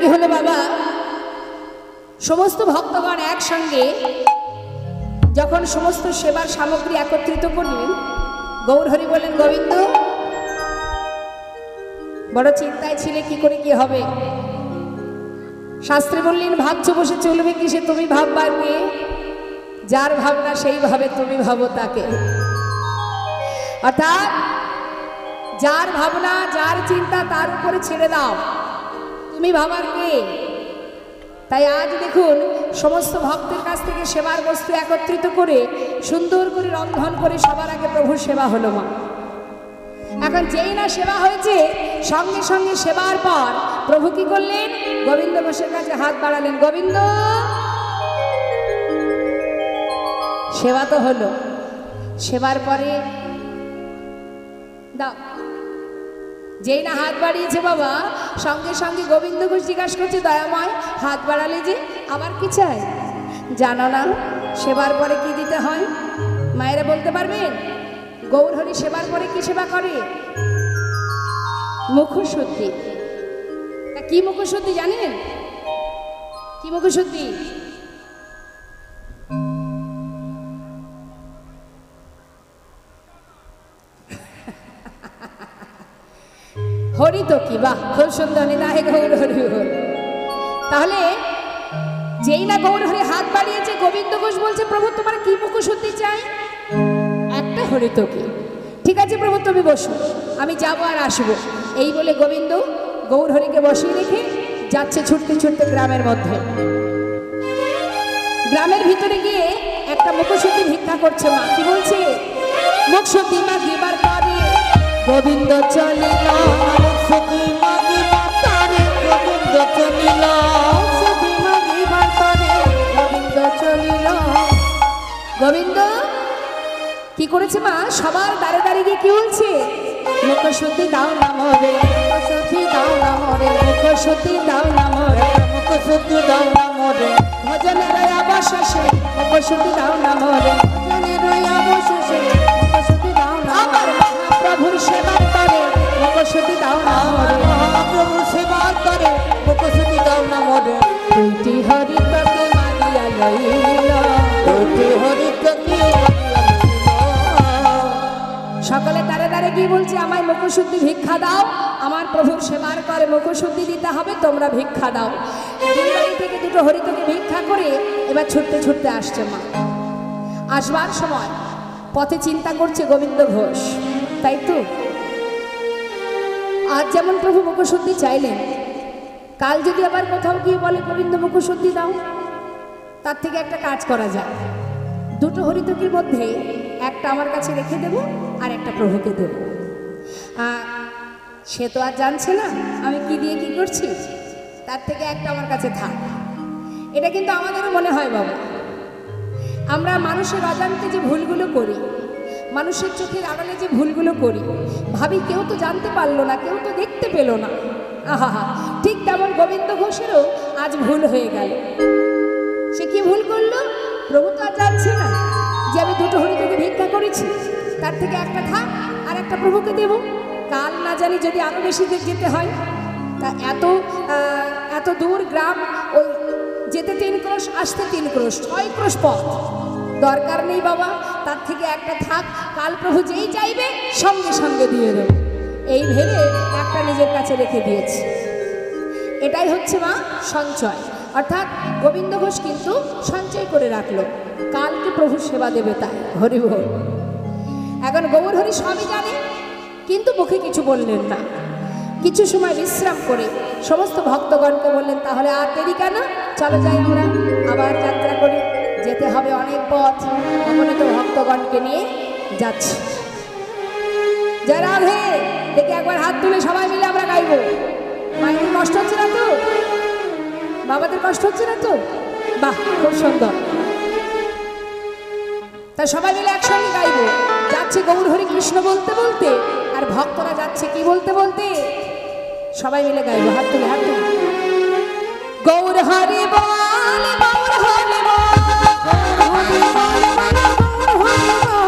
কি হলো বাবা, সমস্ত ভক্তগণ একসঙ্গে যখন সমস্ত সেবার সামগ্রী একত্রিত করলেন, গৌরহরি বললেন, গোবিন্দ বড় চিন্তায় ছিলে, কি করে কি হবে। শাস্ত্রে বললেন, ভাবছো বসে চলবে কিসে, তুমি ভাববার কে, যার ভাবনা সেই ভাবে, তুমি ভাবো তাকে। অর্থাৎ যার ভাবনা যার চিন্তা তার উপরে ছেড়ে দাও, তুমি ভাবার কে। তাই আজ দেখুন সমস্ত ভক্তের কাছ থেকে সেবার বস্তু একত্রিত করে সুন্দর করে রন্ধন করে সবার আগে প্রভুর সেবা হলো মা। এখন যেই না সেবা হয়েছে, সঙ্গে সঙ্গে সেবার পর প্রভু কি করলেন, গোবিন্দ ঘোষের কাছে হাত বাড়ালেন, গোবিন্দ সেবা তো হলো, সেবার পরে দাও। যেই না হাত বাড়িয়েছে বাবা, সঙ্গে সঙ্গে গোবিন্দ ঘোষ জিজ্ঞাসা করছে, দয়াময় হাত বাড়ালে যে আবার কি চাই, জানো না সেবার পরে কি দিতে হয়? মায়েরা বলতে পারবেন? গৌরহরি সেবার পরে কি সেবা করে? মুখশুদ্ধি। তা কি মুখশুদ্ধি জানেন? কি মুখশুদ্ধি? হরি তো কি, বাহ, খুব সুন্দর, নিতাই গৌরহরি। তাহলে যেই না গৌরহরি হাত বাড়িয়েছে, গোবিন্দ ঘোষ বলছে, প্রভু তোমার কি মুখশুদ্ধি চাই? একটা হরি তো কি। ঠিক আছে প্রভু, তুমি বসো, আমি যাবো আর আসবো। এই বলে গোবিন্দ গৌরহরিকে বসিয়ে রেখে যাচ্ছে ছুটতে ছুটতে গ্রামের মধ্যে। গ্রামের ভিতরে গিয়ে একটা মুখশুদ্ধি ভিক্ষা করছে মা। কি বলছে? মুখশুদ্ধি মাগিবার পরে গোবিন্দ চলিল, মুখশুদ্ধি মাগিবার পরে গোবিন্দ চলিল, মুখশুদ্ধি মাগিবার পরে গোবিন্দ চলিল। গোবিন্দ কি করেছে মা? সবার দ্বারে দ্বারে গিয়ে কি বলছে? মুখশুদ্ধি দাও না মোরে, মুখশুদ্ধি দাও না মোরে, মুখশুদ্ধি দাও না মোরে, মুখশুদ্ধি দাও না মোরে, ভজনের অবশেষে মুখশুদ্ধি দাও না মোরে, ভজনের অবশেষে মুখশুদ্ধি দাও না। আমার মহাপ্রভুর সেবার করে মুখশুদ্ধি দাও না মোরে, মহাপ্রভুর সেবার করে মুখশুদ্ধি দাও না মোরে। দুইটি হরি তোকে মাগিয়া লইল, দুইটি হরি তোকে সকলে দ্বারে দ্বারে কি বলছে? আমায় মুখশুদ্ধি ভিক্ষা দাও, আমার প্রভুর সেবার করে মুখশুদ্ধি দিতে হবে, তোমরা ভিক্ষা দাও। দুই বাড়ি থেকে দুটো হরিতকে ভিক্ষা করে এবার ছুটতে ছুটতে আসছে মা। আসবার সময় পথে চিন্তা করছে গোবিন্দ ঘোষ, তাই তো আজ যেমন প্রভু মুখশুদ্ধি চাইলেন, কাল যদি আবার কোথাও গিয়ে বলে গোবিন্দ মুখশুদ্ধি দাও, তার থেকে একটা কাজ করা যায়, দুটো হরিতকির মধ্যে একটা আমার কাছে রেখে দেব আর একটা প্রভুকে দেব। সে তো আর জানছে না আমি কি দিয়ে কি করছি, তার থেকে একটা আমার কাছে থাক। এটা কিন্তু আমাদেরও মনে হয় বাবা, আমরা মানুষের অজান্তে যে ভুলগুলো করি, মানুষের চোখের আড়ালে যে ভুলগুলো করি, ভাবি কেউ তো জানতে পারলো না, কেউ তো দেখতে পেল না। আহা, ঠিক তেমন গোবিন্দ ঘোষেরও আজ ভুল হয়ে গেল। সে কি ভুল করলো? প্রভু তো আর জানছে না যে আমি দুটো হরিতকে ভিক্ষা করেছি, তার থেকে একটা থাক আর একটা প্রভুকে দেব। কাল না জানি যদি আরো বেশি যেতে হয়, তা এত দূর গ্রাম, ওই যেতে 3 ক্রোশ আসতে 3 ক্রোশ, 6 ক্রোশ পথ, দরকার নেই বাবা, তার থেকে একটা থাক, কাল প্রভু যেই চাইবে সঙ্গে সঙ্গে দিয়ে দেব। এই ভেবে একটা নিজের কাছে রেখে দিয়েছি। এটাই হচ্ছে মা সঞ্চয়। অর্থাৎ গোবিন্দ ঘোষ কিন্তু সঞ্চয় করে রাখলো, কালকে প্রভু সেবা দেবে তাই। হরি বল। এখন গৌরহরি সবই জানে, কিন্তু মুখে কিছু বললেন না। কিছু সময় বিশ্রাম করে সমস্ত ভক্তগণকে বললেন, তাহলে আর দেরি কেন, চলো যাই আমরা আবার যাত্রা করি, যেতে হবে অনেক পথ। অগণিত ভক্তগণকে নিয়ে যাচ্ছি। জয় রাধে, দেখে একবার হাত তুলে সবাই মিলে আমরা গাইবো। মায়ের কষ্ট হচ্ছে না তো? বাবাদের কষ্ট হচ্ছে না তো? বাহ, খুব সুন্দর। তা সবাই মিলে একসঙ্গে গাইবো। যাচ্ছে গৌর হরি কৃষ্ণ বলতে বলতে, আর ভক্তরা যাচ্ছে কি বলতে বলতে, সবাই মিলে গাইবো। হাত তুলে, হাত তুলে। গৌর হরি বল, গৌর হরি বল, গৌর হরি বল, গৌর হরি বল,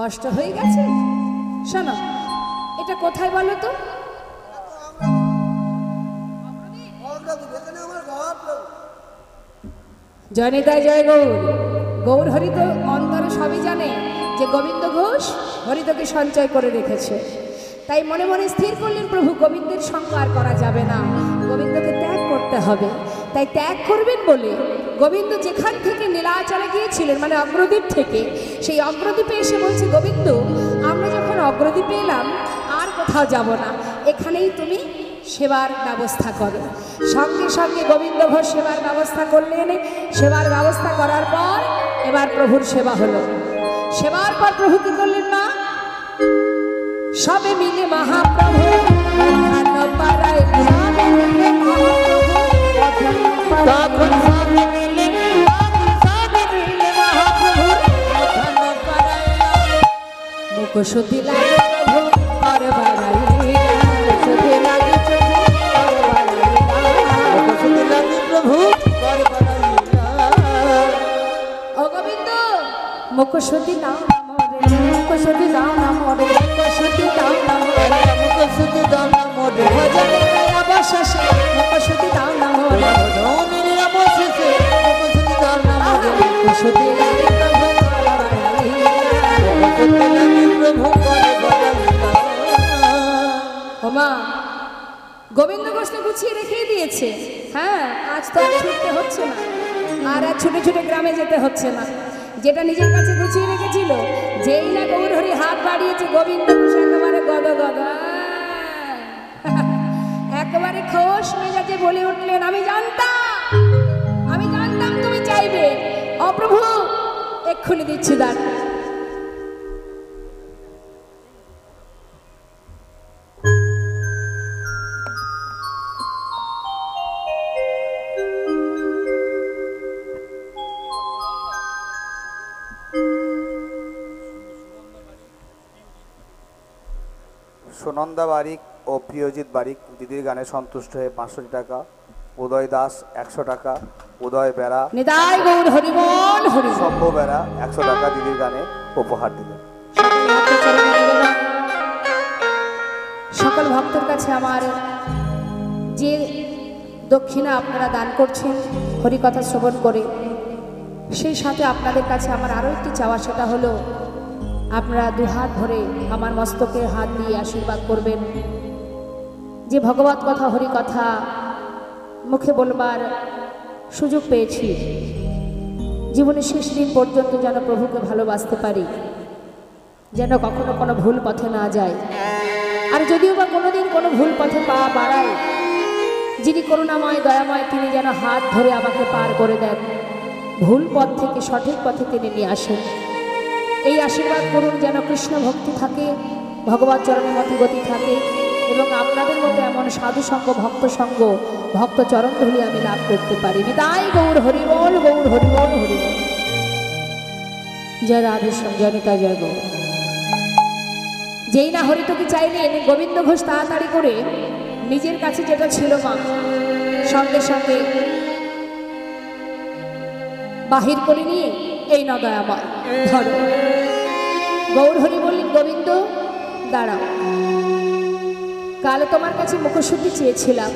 কষ্ট হয়ে গেছে? শোনো, এটা কোথায় বলো তো? জয়নিতাই জয় গৌর। গৌর হরি তো অন্তরে সবই জানে যে গোবিন্দ ঘোষ হরিতকে সঞ্চয় করে রেখেছে, তাই মনে মনে স্থির করলেন প্রভু গোবিন্দের সঙ্গ আর করা যাবে না, গোবিন্দকে ত্যাগ করতে হবে। তাই ত্যাগ করবেন বলে গোবিন্দ যেখান থেকে নীলাচলে গিয়েছিলেন, মানে অগ্রদ্বীপ থেকে, সেই অগ্রদ্বীপে এসে বলছে, গোবিন্দ আমরা যখন অগ্রদ্বীপে এলাম আর কোথাও যাব না, এখানেই তুমি সেবার ব্যবস্থা করো। সঙ্গে সঙ্গে গোবিন্দ ঘোষ সেবার ব্যবস্থা করলেন। সেবার ব্যবস্থা করার পর এবার প্রভুর সেবা হলো। সেবার পর প্রভু কি করলেন না, সবে মিলে মহাপ্রভু মুখশুদ্ধি লাগে প্রভু করে বাড়াই, মুখশুদ্ধি লাগে প্রভু করে বাড়াই। ও গোবিন্দ মুখশুদ্ধি নাও মুখশুদ্ধি দাও না মোরে, মুখশুদ্ধি দাও না মোরে, মুখশুদ্ধি দাও না মোরে, ভজনের অবশেষে মুখশুদ্ধি দাও না মোরে, ভজনের অবশেষে মুখশুদ্ধি দাও না মোরে, মুখশুদ্ধি লাগে প্রভু করে বাড়াই, মুখশুদ্ধি লাগে প্রভু করে বাড়াই। ওমা গোবিন্দ ঘোষ তো গুছিয়ে রেখে দিয়েছে। হ্যাঁ, আজ তো আর ছুটতে হচ্ছে না, আর ছুটে ছুটে গ্রামে যেতে হচ্ছে না। যেটা নিজের কাছে গুছিয়ে রেখেছিল, যেই না গৌর হরি হাত বাড়িয়েছে, গোবিন্দ ঘোষ একেবারে গদ গদ একেবারে খোশ মেজাজে বলে উঠলেন, আমি জানতাম তুমি চাইবে। অপ্রভু এক্ষুনি দিচ্ছি দান। সুনন্দা বারিক ও প্রিয়জিৎ বারিক দিদির গানে সন্তুষ্ট হয়ে 500 টাকা, উদয় দাস 100 টাকা, উদয় বেড়া, সভ্য বেড়া 100 টাকা দিদির গানে উপহার দিলেন। সকল ভক্তের কাছে আমার যে দক্ষিণা আপনারা দান করছেন হরিকথা শ্রবণ করে, সেই সাথে আপনাদের কাছে আমার আরও একটি চাওয়া, সেটা হলো আপনারা দুহাত ধরে আমার মস্তকে হাত দিয়ে আশীর্বাদ করবেন। যে ভগবত কথা হরি কথা মুখে বলবার সুযোগ পেয়েছি, জীবনের শেষ দিন পর্যন্ত যেন প্রভুকে ভালোবাসতে পারি, যেন কখনো কোনো ভুল পথে না যায়। আর যদিও বা কোনোদিন কোনো ভুল পথে পা বাড়ায়, যিনি করুণাময় দয়াময়, তিনি যেন হাত ধরে আমাকে পার করে দেন, ভুল পথ থেকে সঠিক পথে তিনি নিয়ে আসেন। এই আশীর্বাদ করুন যেন কৃষ্ণ ভক্তি থাকে, ভগবত চরণের মতো গতি থাকে, এবং আপনাদের মতো এমন সাধু সঙ্গ, ভক্ত সঙ্গ, ভক্ত চরণ ধুলি আমি লাভ করতে পারি। তাই গৌর হরিবল, গৌর হরিবল, হরিবল। জয় রাধেশ্যাম, জয় নিতা, জয় গৌর। যেই না হরিতকে চাইলেন, গোবিন্দ ঘোষ তাড়াতাড়ি করে নিজের কাছে যেটা ছিল মা, সঙ্গে সঙ্গে বাহির করে নিয়ে এই নদয় আমার ধরো। গৌর হরি বললেন, গোবিন্দ দাঁড়াও, কাল তোমার কাছে মুখশুদ্ধি চেয়েছিলাম,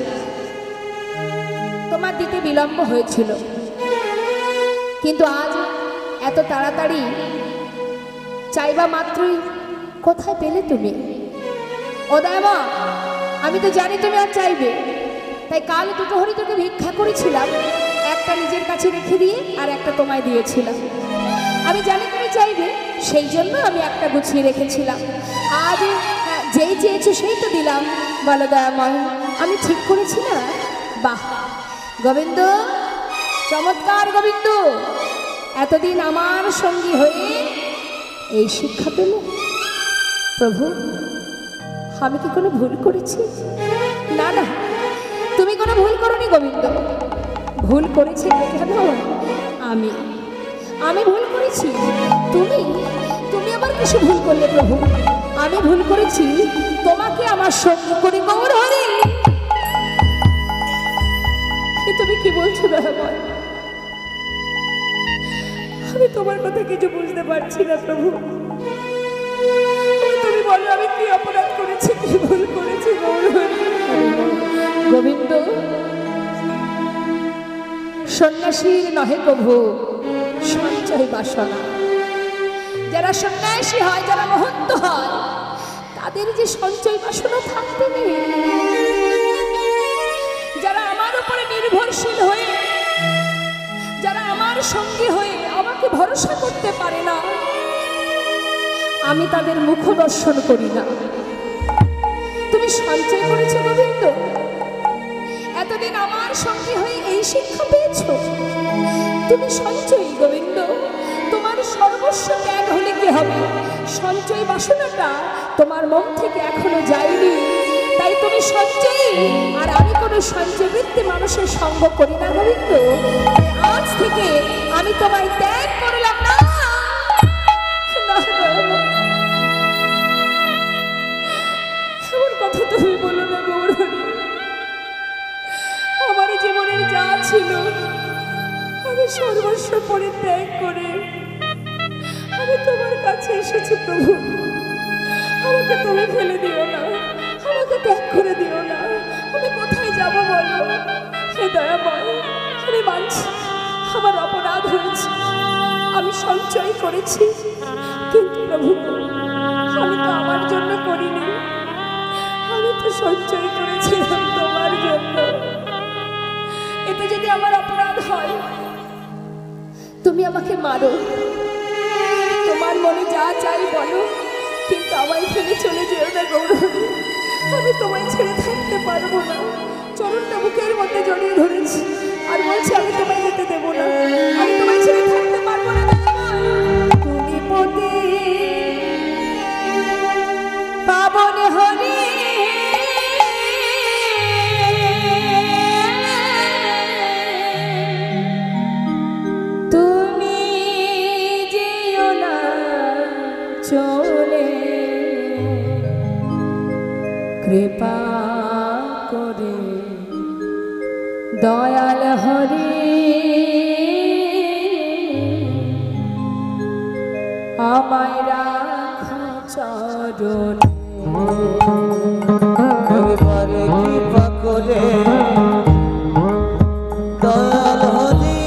তোমার দিতে বিলম্ব হয়েছিল, কিন্তু আজ এত তাড়াতাড়ি চাইবা মাত্রই কোথায় পেলে তুমি? ও দামা, আমি তো জানি তুমি আর চাইবে, তাই কাল দুটো হরি তোকে ভিক্ষা করেছিলাম, একটা নিজের কাছে রেখে দিয়ে আর একটা তোমায় দিয়েছিলাম। আমি জানি তুমি চাইবে, সেই জন্য আমি একটা গুছিয়ে রেখেছিলাম। আজ যেই চেয়েছো সেই তো দিলাম। বলো দয়াময়, আমি ঠিক করেছি না? বাহ গোবিন্দ, চমৎকার গোবিন্দ, এতদিন আমার সঙ্গী হয়ে এই শিক্ষা পেল। প্রভু, আমি কি কোনো ভুল করেছি? না না, তুমি কোনো ভুল করোনি গোবিন্দ। ভুল করেছি কেন? আমি ভুল করেছি। তুমি আমার কিছু ভুল করলে প্রভু। আমি ভুল করেছি তোমাকে আমার সঙ্গে করে। গৌর হরি, তুমি কি বলছো দয়াময়? আমি তোমার কথা কিছু বুঝতে পারছি না প্রভু। বলো আমি কি অপরাধ করেছি, কি ভুল করেছি গৌরহরি? গোবিন্দ, সন্ন্যাসীর নহে প্রভু সঞ্চয় বাসনা। যারা সন্ন্যাসী হয়, যারা মহন্ত হয়, তাদের যে সঞ্চয় বাসনা থাকতে নেই। যারা আমার উপরে নির্ভরশীল হয়ে, যারা আমার সঙ্গী হয়ে আমাকে ভরসা করতে পারে না, আমি তাদের মুখ দর্শন করি না। তুমি সঞ্চয় করেছো গোবিন্দ, এতদিন আমার সঙ্গে হয়ে এই শিক্ষা পেয়েছ। তুমি সঞ্চয়ী গোবিন্দ, তোমার সর্বস্ব ত্যাগ হলে কি হবে? সঞ্চয় বাসনাটা তোমার মন থেকে এখনো যায়নি, তাই তুমি সঞ্চয়ী। আর আমি কোনো সঞ্চয় বৃত্তি মানুষের সঙ্গ করি না গোবিন্দ। আজ থেকে আমি তোমায় ত্যাগ করলাম না। এমন কথা তুমি বলো না গৌরহরি। আমার জীবনের যা ছিল আমি সর্বস্ব পরিত্যাগ করে আমি তোমার কাছে এসেছি প্রভু। আমাকে তুমি ফেলে দিও না, আমাকে ত্যাগ করে দিও না। আমি কোথায় যাব বলো? হে দয়াময়, আমি মানছি আমার অপরাধ হয়েছে, আমি সঞ্চয় করেছি, কিন্তু প্রভু আমি তো আমার জন্য করিনি, আমি তো সঞ্চয় করেছিলাম তোমার জন্য। এতে যদি আমার অপরাধ হয় তুমি আমাকে মারো, তোমার মনে যা চাই বলো, কিন্তু আমায় ফেলে চলে যেও না গৌরহরি। আমি তোমায় ছেড়ে থাকতে পারবো না। চরণটা বুকের মধ্যে জড়িয়ে ধরেছি আর বলছি আমি তোমায় যেতে দেবো না, আমি তোমায় ছেড়ে থাকতে পারবো না। তুমি পতি পাবন হরি, তুমি যেও না চলে, কৃপা করে দয়াল হরি আমায় রাখো চরণে। এবারে কৃপা করে দয়াল হরি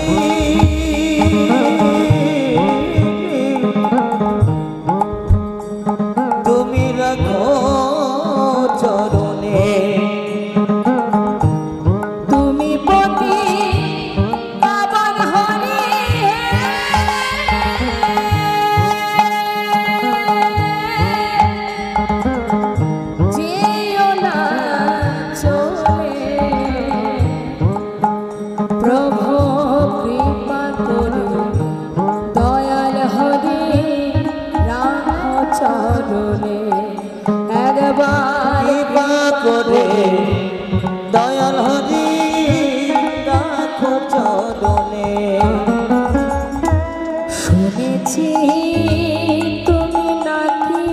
তুমি রাখো চরণে। তুমি পতি পাবন হরি, যেও না চলে, প্রভু কৃপা করে দয়াল হরি রাখো চরণে। একবার কৃপা করে দয়াল হরি রাখো চরণে। শুনেছি তুমি নাকি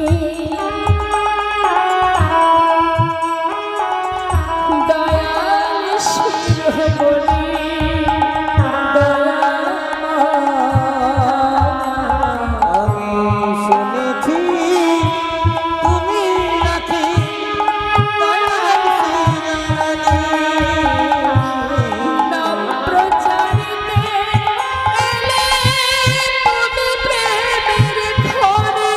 দয়াল শিরোমণি, আমি শুনেছি তুমি নাকি দয়াল শিরোমণি। নাম প্রচারিতে এলে তুমি প্রেমের ঘরে,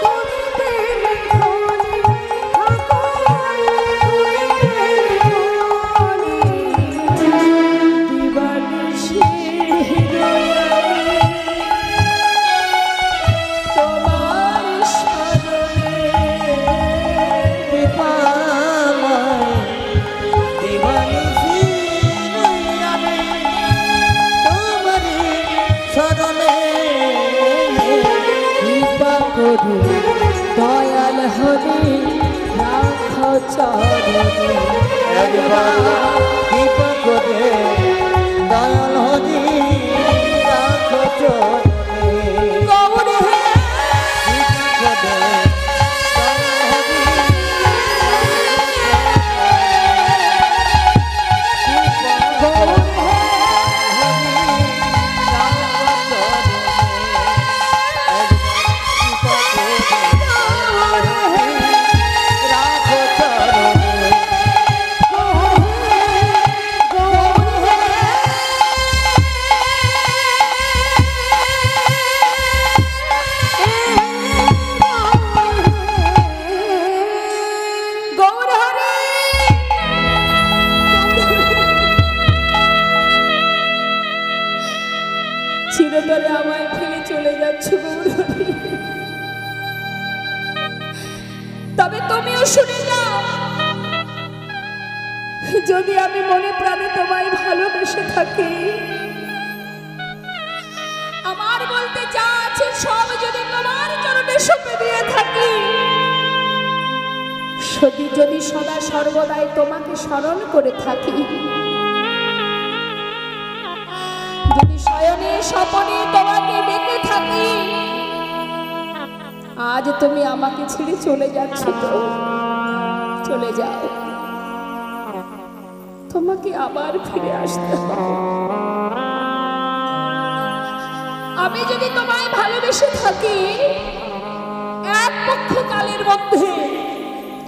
তুমি প্রেমের ঘরে থাকো, তুমি প্রেমের ঘরে দিবানিশি তোমার শরণে। কৃপাময় দিবানিশি আমি তোমারি শরণে। কৃপা করে দয়াল হরি রাখো চরণে। একবার কৃপা করে দয়াল হরি রাখো চরণে। গৌর হে কৃপা করে দয়াল হরি গৌর হে হরি রাখো চরণে। একবার কৃপা করে অন্ধকারে আমায় ফেলে চলে যাচ্ছ গৌরহরি। তবে তুমিও শুনে যাও, যদি আমি মনে প্রাণে তোমায় ভালোবেসে থাকি, আমার বলতে যা আছে সব যদি তোমার চরণে সঁপে দিয়ে থাকি, যদি সদা সর্বদাই তোমাকে স্মরণ করে থাকি, যদি শয়নে স্বপনে তোমাকে ডেকে থাকি, আজ তুমি আমাকে ছেড়ে চলে যাচ্ছ, তো চলে যাও, তোমাকে আবার ফিরে আসতে হবে। আমি যদি তোমায় ভালোবেসে থাকি, এক পক্ষকালের মধ্যে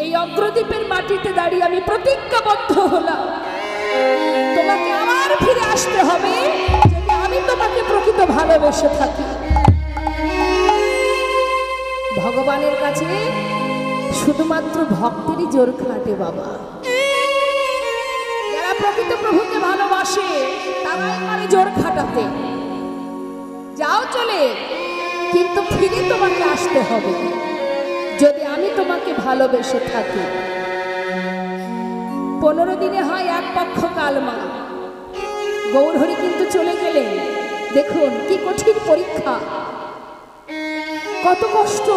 এই অগ্রদ্বীপের মাটিতে দাঁড়িয়ে আমি প্রতিজ্ঞাবদ্ধ হলাম, তোমাকে আবার ফিরে আসতে হবে যদি আমি তোমাকে প্রকৃত ভালোবেসে থাকি। ভগবানের কাছে শুধুমাত্র ভক্তেরই জোর খাটে বাবা। যারা প্রকৃত প্রভুকে ভালোবাসে তারাই পারে জোর খাটাতে। যাও চলে, কিন্তু ফিরে তোমাকে আসতে হবে যদি আমি তোমাকে ভালোবেসে থাকি। 15 দিনে হয় এক পক্ষ কালমা। গৌরহরি কিন্তু চলে গেলেন। দেখুন কি কঠিন পরীক্ষা, কত কষ্ট।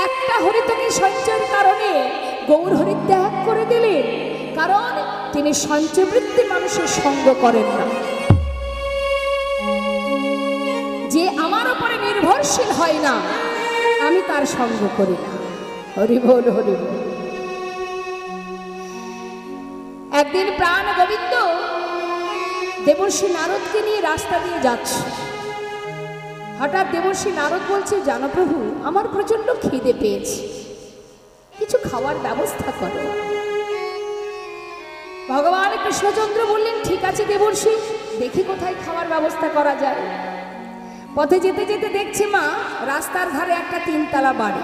একটা হরিতকে সঞ্চয়ের কারণে গৌরহরি ত্যাগ করে দিলেন, কারণ তিনি সঞ্চয়বৃত্তি মানুষের সঙ্গ করেন না। যে আমার উপরে নির্ভরশীল হয় না, আমি তার সঙ্গ করি না। হরি বল, হরি বল। একদিন প্রাণ গোবিন্দ দেবর্ষি নারদকে নিয়ে রাস্তা দিয়ে যাচ্ছে। হঠাৎ দেবর্ষি নারদ বলছে, জানো প্রভু, আমার প্রচন্ড খিদে পেয়েছে, কিছু খাওয়ার ব্যবস্থা করো। ভগবান কৃষ্ণচন্দ্র বললেন, ঠিক আছে দেবর্ষি, দেখি কোথায় খাওয়ার ব্যবস্থা করা যায়। পথে যেতে যেতে দেখছে মা রাস্তার ধারে একটা 3 তলা বাড়ি।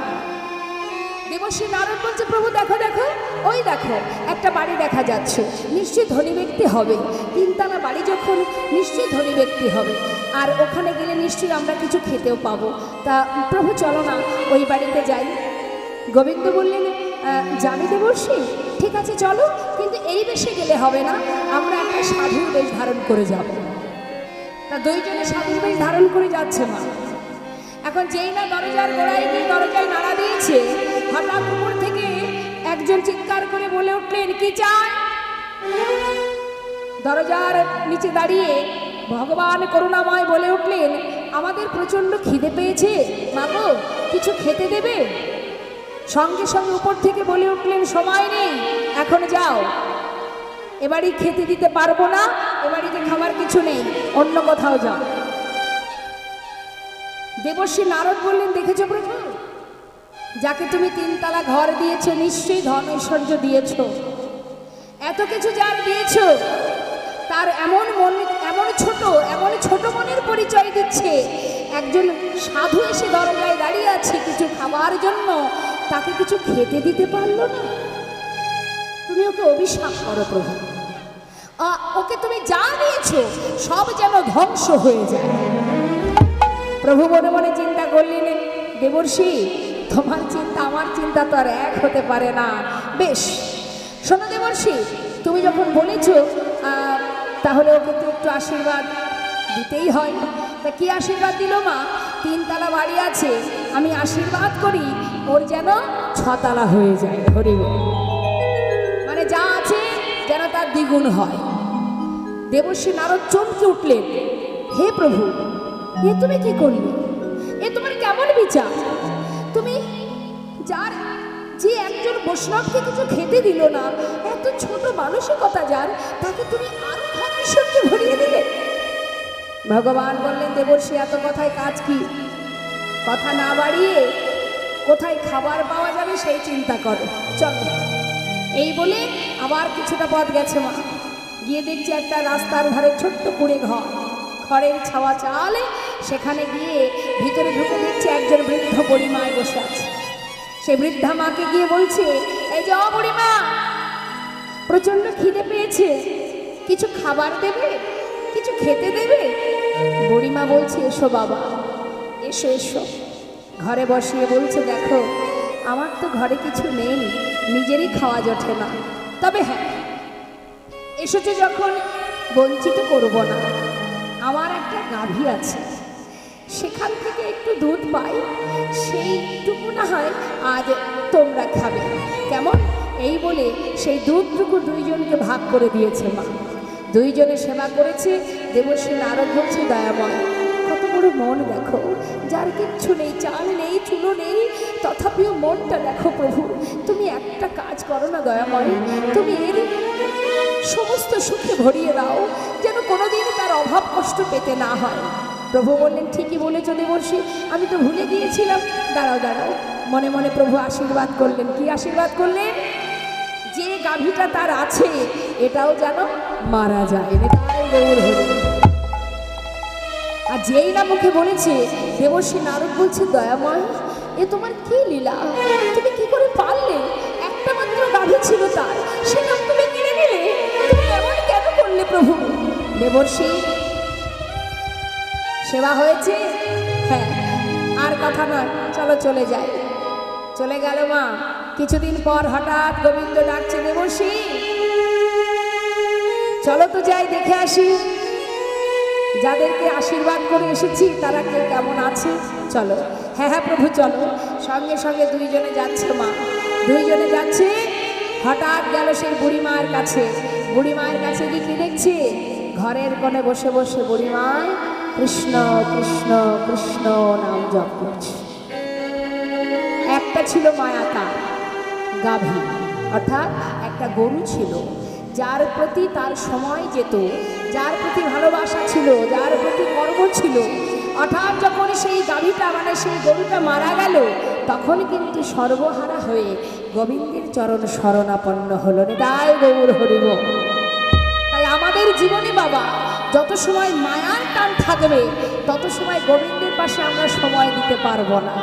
দেবর্ষি নারদ বলছে, প্রভু দেখো দেখো, ওই দেখো একটা বাড়ি দেখা যাচ্ছে, নিশ্চয়ই ধনী ব্যক্তি হবে। 3 তলা বাড়ি যখন, নিশ্চয়ই ধনী ব্যক্তি হবে, আর ওখানে গেলে নিশ্চয়ই আমরা কিছু খেতেও পাবো। তা প্রভু চলো না ওই বাড়িতে যাই। গোবিন্দ বললেন, যাবে দেবর্ষি? ঠিক আছে চলো, কিন্তু এই বেশে গেলে হবে না, আমরা একটা সাধুর বেশ ধারণ করে যাব। তা 2 জনে সাধুর বেশ ধারণ করে যাচ্ছে মা। এখন যেই না দরজার গোড়ায় গিয়ে দরজায় নাড়া দিয়েছে, হঠাৎ উপর থেকে একজন চিৎকার করে বলে উঠলেন, কি চাই? দরজার নিচে দাঁড়িয়ে ভগবান করুণাময় বলে উঠলেন, আমাদের প্রচন্ড খিদে পেয়েছে, মাগো কিছু খেতে দেবে? সঙ্গে সঙ্গে উপর থেকে বলে উঠলেন, সময় নেই, এখন যাও, এবারই খেতে দিতে পারবো না, এবাড়িতে খাবার কিছু নেই, অন্য কোথাও যাও। দেবর্ষি নারদ বললেন, দেখেছো প্রভু, যাকে তুমি 3 তলা ঘর দিয়েছো, নিশ্চয়ই ধন ঐশ্বর্য দিয়েছ, এত কিছু যার দিয়েছ, তার এমন ছোট মনের পরিচয় দিচ্ছে। একজন সাধু এসে দরজায় দাঁড়িয়ে আছে কিছু খাবার জন্য, তাকে কিছু খেতে দিতে পারলো না। তুমি ওকে অভিশাপ করো প্রভু, ওকে তুমি যা দিয়েছো সব যেন ধ্বংস হয়ে যায়। প্রভু মনে মনে চিন্তা করলেন, দেবর্ষি তোমার চিন্তা আমার চিন্তা তো আর এক হতে পারে না। বেশ শোনো দেবর্ষি, তুমি যখন বলেছো তাহলে ওকে তো একটু আশীর্বাদ দিতেই হয়। তা কি আশীর্বাদ দিল মা? 3 তলা বাড়ি আছে, আমি আশীর্বাদ করি ওর যেন 6 তলা হয়ে যায়। হরি বল। মানে যা আছে যেন তার দ্বিগুণ হয়। দেবর্ষি নারদ চমকে উঠলেন, হে প্রভু, এ তুমি কি করলে? এ তোমার কেমন বিচার? তুমি যে একজন বৈষ্ণবকে কিছু খেতে দিল না, এত ছোট মানসিকতা যার, তাকে তুমি আরো ধন ভরিয়ে দিলে। ভগবান বললেন, দেবর্ষি এত কথায় কাজ কি? কথা না বাড়িয়ে কোথায় খাবার পাওয়া যাবে সেই চিন্তা করো, চলো। এই বলে আবার কিছুটা পথ গেছে মা, গিয়ে দেখছে একটা রাস্তার ধারে ছোট্ট কুঁড়ে ঘর, খড়ের ছাওয়া চালে, সেখানে গিয়ে ভিতরে ঢুকে দেখছে একজন বৃদ্ধ বুড়িমায় বসে আছে। সেই বৃদ্ধা মাকে গিয়ে বলছে, এই যে বুড়িমা, প্রচন্ড খিদে পেয়েছে, কিছু খাবার দেবে, কিছু খেতে দেবে? বুড়িমা বলছে, এসো বাবা, এসো এসো। ঘরে বসিয়ে বলছে, দেখো আমার তো ঘরে কিছু নেই, নিজেরই খাওয়া জোটে না, তবে হ্যাঁ এসেছে যখন বঞ্চিত করব না। আমার একটা গাভী আছে, সেখান থেকে একটু দুধ পাই, সেইটুকু না হয় আজ তোমরা খাবে, কেমন? এই বলে সেই দুধটুকু দুইজনকে ভাগ করে দিয়েছে মা। দুইজনে সেবা করেছে। দেবশ্রী নারদ বলছে, দয়াময় কত বড় মন দেখো, যার কিচ্ছু নেই, চাল নেই, চুলো নেই, তথাপিও মনটা দেখো প্রভু। তুমি একটা কাজ করো না দয়াময়, তুমি এর সমস্ত সুখে ভরিয়ে দাও, যেন কোনোদিন তার অভাব কষ্ট পেতে না হয়। প্রভু বললেন, ঠিকই বলেছ দেবর্ষি, আমি তো ভুলে গিয়েছিলাম। দাঁড়াও দাঁড়াও। মনে মনে প্রভু আশীর্বাদ করলেন। কি আশীর্বাদ করলেন? যে গাভীটা তার আছে এটাও যেন মারা যায়, তাই গৌর হরি। আর যেই না মুখে বলেছে, দেবর্ষি নারদ বলছে, দয়াময় এ তোমার কি লীলা, তুমি কি করে পারলে? একটা মাত্র গাভী ছিল তার, সেটা তুমি কিনে নিলে, তুমি এমন কেন করলে প্রভু? দেবর্ষি, সেবা হয়েছে? হ্যাঁ, আর কথা নয়, চলো চলে যাই। চলে গেল মা। কিছুদিন পর হঠাৎ গোবিন্দ ডাকছে, দেবর্ষি চলো তো যাই, দেখে আসি যাদেরকে আশীর্বাদ করে এসেছি তারা কে কেমন আছে, চলো। হ্যাঁ হ্যাঁ প্রভু চলো। সঙ্গে সঙ্গে দুইজনে যাচ্ছে মা, দুইজনে যাচ্ছে। হঠাৎ গেল সেই বুড়ি মায়ের কাছে। বুড়ি মায়ের কাছে গিয়ে কি দেখছে? ঘরের কোণে বসে বসে বুড়ি মায় কৃষ্ণ কৃষ্ণ কৃষ্ণ নাম জপ করছে। একটা ছিল মায়াকার গাভী, অর্থাৎ একটা গরু ছিল, যার প্রতি তার সময় যেত, যার প্রতি ভালোবাসা ছিল, যার প্রতি কর্ম ছিল। অর্থাৎ যখন সেই গাভীটা মানে সেই গরুটা মারা গেল, তখন কিন্তু সর্বহারা হয়ে গোবিন্দের চরণ শরণাপন্ন হলো। তাই গৌর হরিব। তাই আমাদের জীবনে বাবা যত সময় মায়ার টান থাকবে, তত সময় গোবিন্দের পাশে আমরা সময় দিতে পারবো না।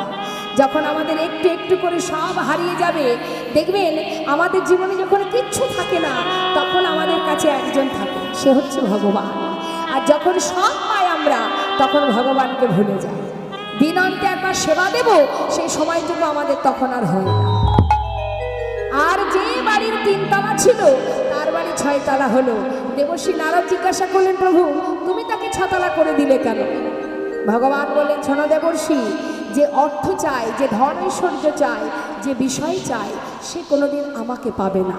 যখন আমাদের একটু একটু করে সব হারিয়ে যাবে, দেখবেন আমাদের জীবনে যখন কিচ্ছু থাকে না, তখন আমাদের কাছে একজন থাকে, সে হচ্ছে ভগবান। আর যখন সব পাই আমরা, তখন ভগবানকে ভুলে যাই। দিন অন্তে একবার সেবা দেব, সেই সময়টুকু আমাদের তখন আর হয় না। আর যে বাড়ির 3 তলা ছিল, তার বাড়ি 6 তলা হলো। দেবশ্রী নারদ জিজ্ঞাসা করলেন, প্রভু তুমি তাকে 6 তলা করে দিলে কেন? ভগবান বললেন, শোনো দেবর্ষি, যে অর্থ চায়, যে ধন ঐশ্বর্য চায়, যে বিষয় চায়, সে কোনোদিন আমাকে পাবে না।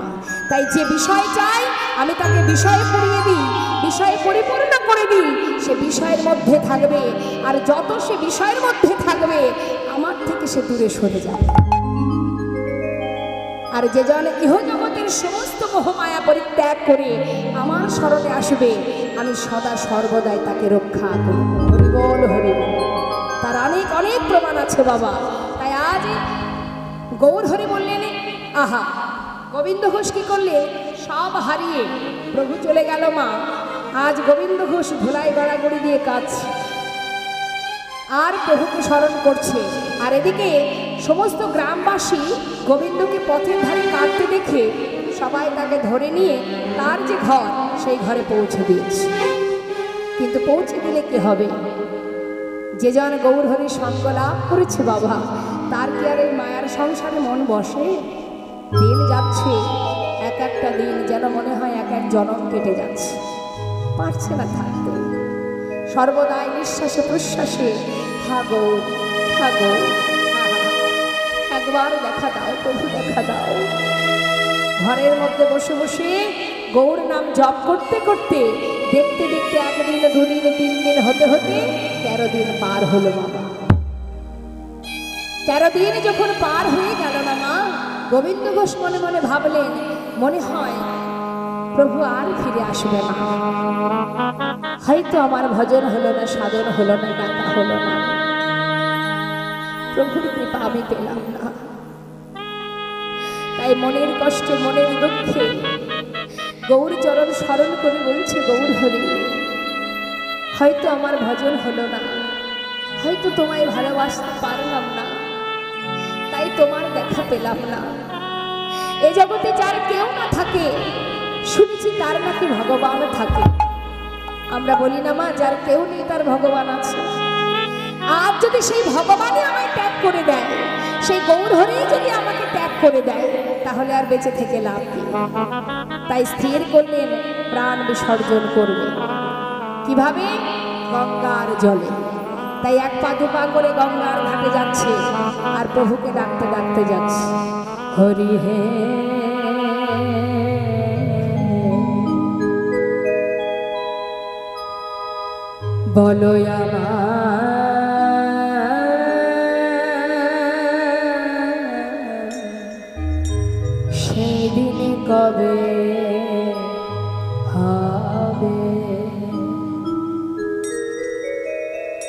তাই যে বিষয় চায় আমি তাকে বিষয়ে পড়িয়ে দিই, বিষয়ে পরিপূর্ণ করে দিই, সে বিষয়ের মধ্যে থাকবে। আর যত সে বিষয়ের মধ্যে থাকবে, আমার থেকে সে দূরে সরে যাবে। আর যে জন ইহজগতের সমস্ত মোহমায়া পরিত্যাগ করে আমার শরণে আসবে, আমি সদা সর্বদাই তাকে রক্ষা করব। হরিবল হরিবল। তার অনেক অনেক প্রমাণ আছে বাবা। তাই আজ গৌর হরি বললেন, আহা গোবিন্দ ঘোষ কি করলে? সব হারিয়ে প্রভু চলে গেল মা। আজ গোবিন্দ ঘোষ ধুলাই গড়াগড়ি দিয়ে কাঁদছে, আর প্রভুকে স্মরণ করছে। আর এদিকে সমস্ত গ্রামবাসী গোবিন্দকে পথের ধারে কাঁদতে দেখে সবাই তাকে ধরে নিয়ে তার যে ঘর, সেই ঘরে পৌঁছে দিয়েছে। কিন্তু পৌঁছে দিলে কি হবে? যে জন গৌর হরির সঙ্গ লাভ করেছে বাবা, তার কি আর এই মায়ার সংসারে মন বসে? দিন যাচ্ছে, এক একটা দিন যেন মনে হয় এক এক জনম কেটে যাচ্ছে, পারছে না থাকতে। সর্বদাই নিঃশ্বাসে প্রশ্বাসে হা গৌর, হা গৌর, একবার দেখা দাও প্রভু, দেখা দাও। ঘরের মধ্যে বসে বসে গৌর নাম জপ করতে করতে দেখতে দেখতে 1 দিন 2 দিন 3 দিন হতে হতে 13 দিন পার হলো বাবা। 13 দিন যখন পার হয়ে গেল না মা, গোবিন্দ ঘোষ মনে মনে ভাবলেন, মনে হয় প্রভু আর ফিরে আসবে না, হয়তো আমার ভজন হলো না, সাধন হলো না, ডাকা হলো না, প্রভুর কৃপা আমি পেলাম না। তাই মনের কষ্টে মনের দুঃখে গৌর চরণ স্মরণ করে বলছে, গৌর হরি হয়তো আমার ভজন হলো না, হয়তো তোমায় ভালোবাসতে পারলাম না, তাই তোমার দেখা পেলাম না। এ জগতে যার কেউ না থাকে, শুনেছি তার নাকি ভগবান থাকে। আমরা বলি না মা, যার কেউ নেই তার ভগবান আছে। আর যদি সেই ভগবানই আমায় ত্যাগ করে দেয়, সেই গৌর হরেই যদি আমাকে ত্যাগ করে দেয়, তাহলে আর বেঁচে থেকে লাভ কি? তাই স্থির করলেন প্রাণ বিসর্জন করবে। কিভাবে? গঙ্গার জলে। তাই এক পা দুপা করে গঙ্গার ঘাটে যাচ্ছে আর প্রভুকে ডাকতে ডাকতে যাচ্ছে, হরি হে বলো সেই দিন কবে হবে,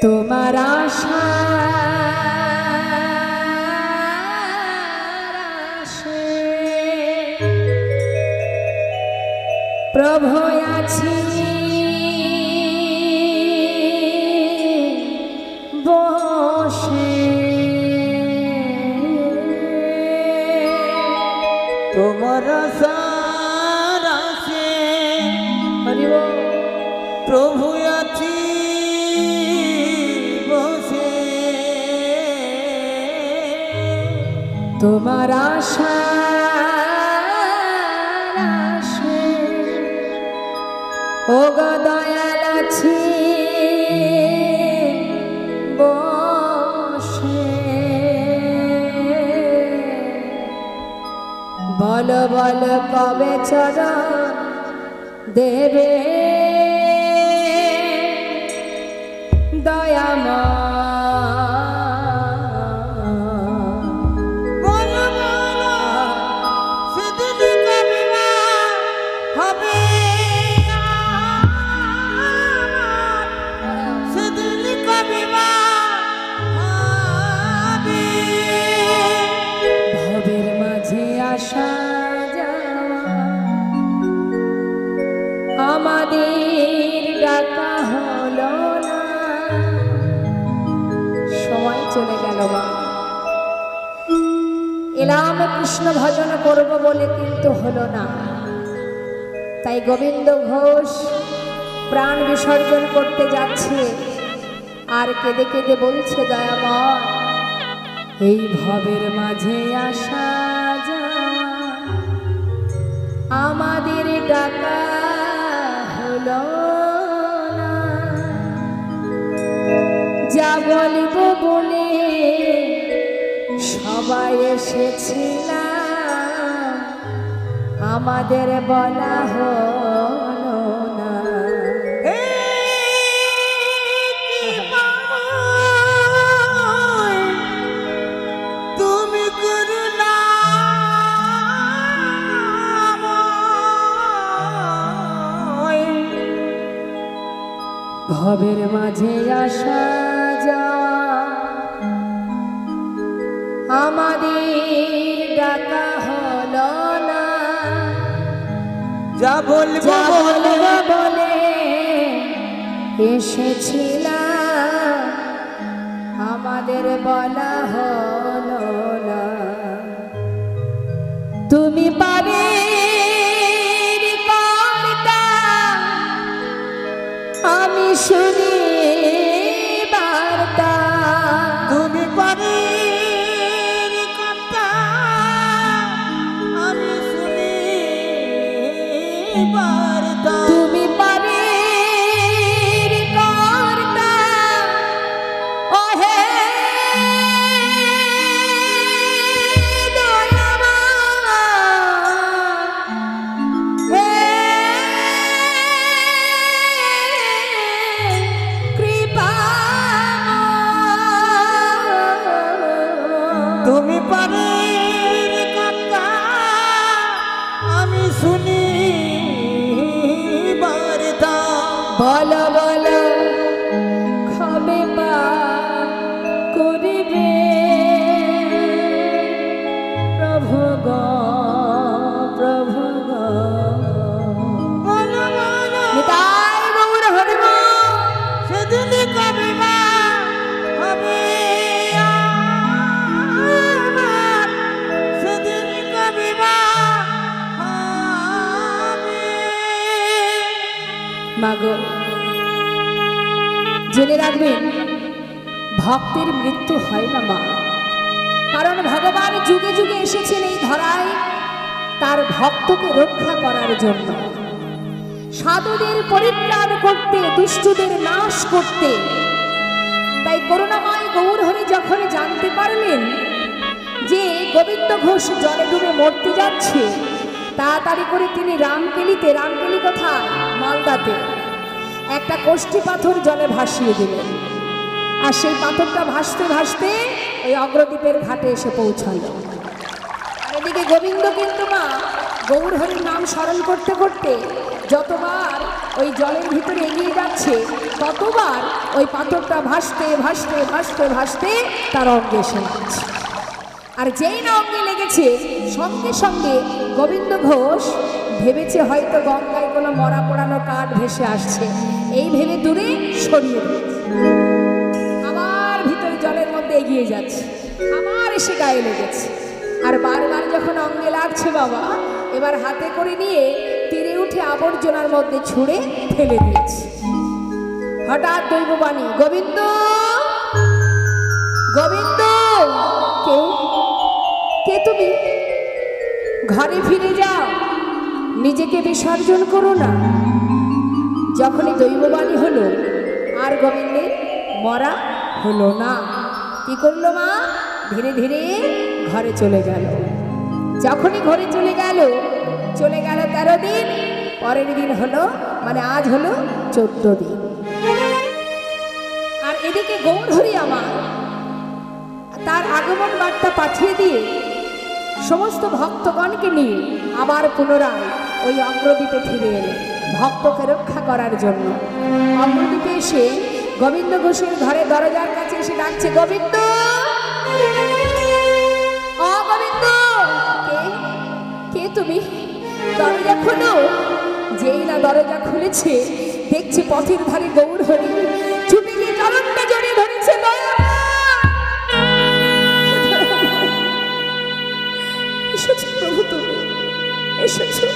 তোমার আশা প্রভু আছি বসে, তোমার আশার আছে হরি বল। প্রভু আছি বসে, তোমার আশা ও গো দয়াল আছি বসে, বল বল কবে চরণ দেবে দয়াময়, বলো বলো সেদিন কবে মা হবে, সেদিন কবে মা হবে, ভবের মাঝে আসা যাওয়া আমাদের ডাকা হলো না, সময় চলে গেল মা। এলাম কৃষ্ণ ভজন করব বলে কিন্তু হলো না। তাই গোবিন্দ ঘোষ প্রাণ বিসর্জন করতে যাচ্ছে আর কেঁদে কেঁদে বলছে, দয়াময় এই ভবের মাঝে আসা যাওয়া আমাদের ডাকা হলো না, যা বলবো বলে সবাই এসেছিলাম, আমাদের বলা হলো না। তুমি করুণা ভবের মাঝে আসা যাওয়া আমাদের ডাকা হলো না, যা বলবো যা বলবো বলে এসেছিলাম, আমাদের বলা হলো না। তুমি পাবে কর্তা, আমি শুনি বার্তা, তুমি পারে কথা আমি শুনি বার্তা, তুমি পাবে কর্তা, ওহে দয়াময়, হে কৃপাময়, তুমি পারে কথা আমি শুনি বার্তা, বলো বলো কবে পা করিবে প্রভু গো, প্রভু গো, বলো বলো নিতাই গৌর হরি বল। সেদিন কবে মা হবে আমার, সেদিন কবে মা হবে। মাগো জেনে রাখবেন, ভক্তের মৃত্যু হয় না মা, কারণ ভগবান যুগে যুগে এসেছেন এই ধরায় তার ভক্তকে রক্ষা করার জন্য, সাধুদের পরিত্রাণ করতে, দুষ্টদের নাশ করতে। তাই করুণাময় গৌরহরি যখন জানতে পারলেন যে গোবিন্দ ঘোষ জলে ডুবে মরতে যাচ্ছে, তাড়াতাড়ি করে তিনি রামকেলিতে, রামকেলি কোথায়, মালদাতে, একটা কোষ্ঠী পাথর জলে ভাসিয়ে দিলেন। আর সেই পাথরটা ভাসতে ভাসতে ওই অগ্রদ্বীপের ঘাটে এসে পৌঁছালো। আর এদিকে গোবিন্দ কিন্তু মা গৌরহরির নাম স্মরণ করতে করতে যতবার ওই জলের ভিতরে এগিয়ে যাচ্ছে, ততবার ওই পাথরটা ভাসতে ভাসতে ভাসতে ভাসতে তার অঙ্গে এসে লাগছে। আর যেই না অঙ্গে লেগেছে, সঙ্গে সঙ্গে গোবিন্দ ঘোষ ভেবেছে হয়তো গঙ্গায় কোনো মরা পোড়ানো কাঠ ভেসে আসছে, এই ভেবে দূরে সরিয়ে দিয়েছে। আবার ভিতরে জলের মধ্যে এগিয়ে যাচ্ছে, আবার এসে গায়ে লেগেছে। আর বারবার যখন অঙ্গে লাগছে বাবা, এবার হাতে করে নিয়ে তীরে উঠে আবর্জনার মধ্যে ছুঁড়ে ফেলে দিয়েছে। হঠাৎ দৈববাণী, গোবিন্দ গোবিন্দ, কেউ কে তুমি? ঘরে ফিরে যাও, নিজেকে বিসর্জন করো না। যখনই দৈববাণী হলো, আর গোবিন্দের মরা হলো না। কি করলো মা? ধীরে ধীরে ঘরে চলে গেল। যখনই ঘরে চলে গেল 13 দিন, পরের দিন হলো, মানে আজ হলো 14 দিন। আর এদিকে গৌরহরি আমার তার আগমন বার্তা পাঠিয়ে দিয়ে সমস্ত ভক্তগণকে নিয়ে আবার পুনরায় ওই অগ্রদ্বীপে ফিরে এলেন ভক্তকে রক্ষা করার জন্য। অগ্রদ্বীপে এসে গোবিন্দ ঘোষের ঘরে দরজার কাছে এসে ডাকছে, গোবিন্দ, ও গোবিন্দ, কে তুমি? দরজা খোলো। যেই না দরজা খুলেছে, দেখছে পথের ধারে গৌরহরি ছুটে গিয়ে চরণটা জড়িয়ে ধরেছে। এসেছো প্রভু, তুমি এসেছো,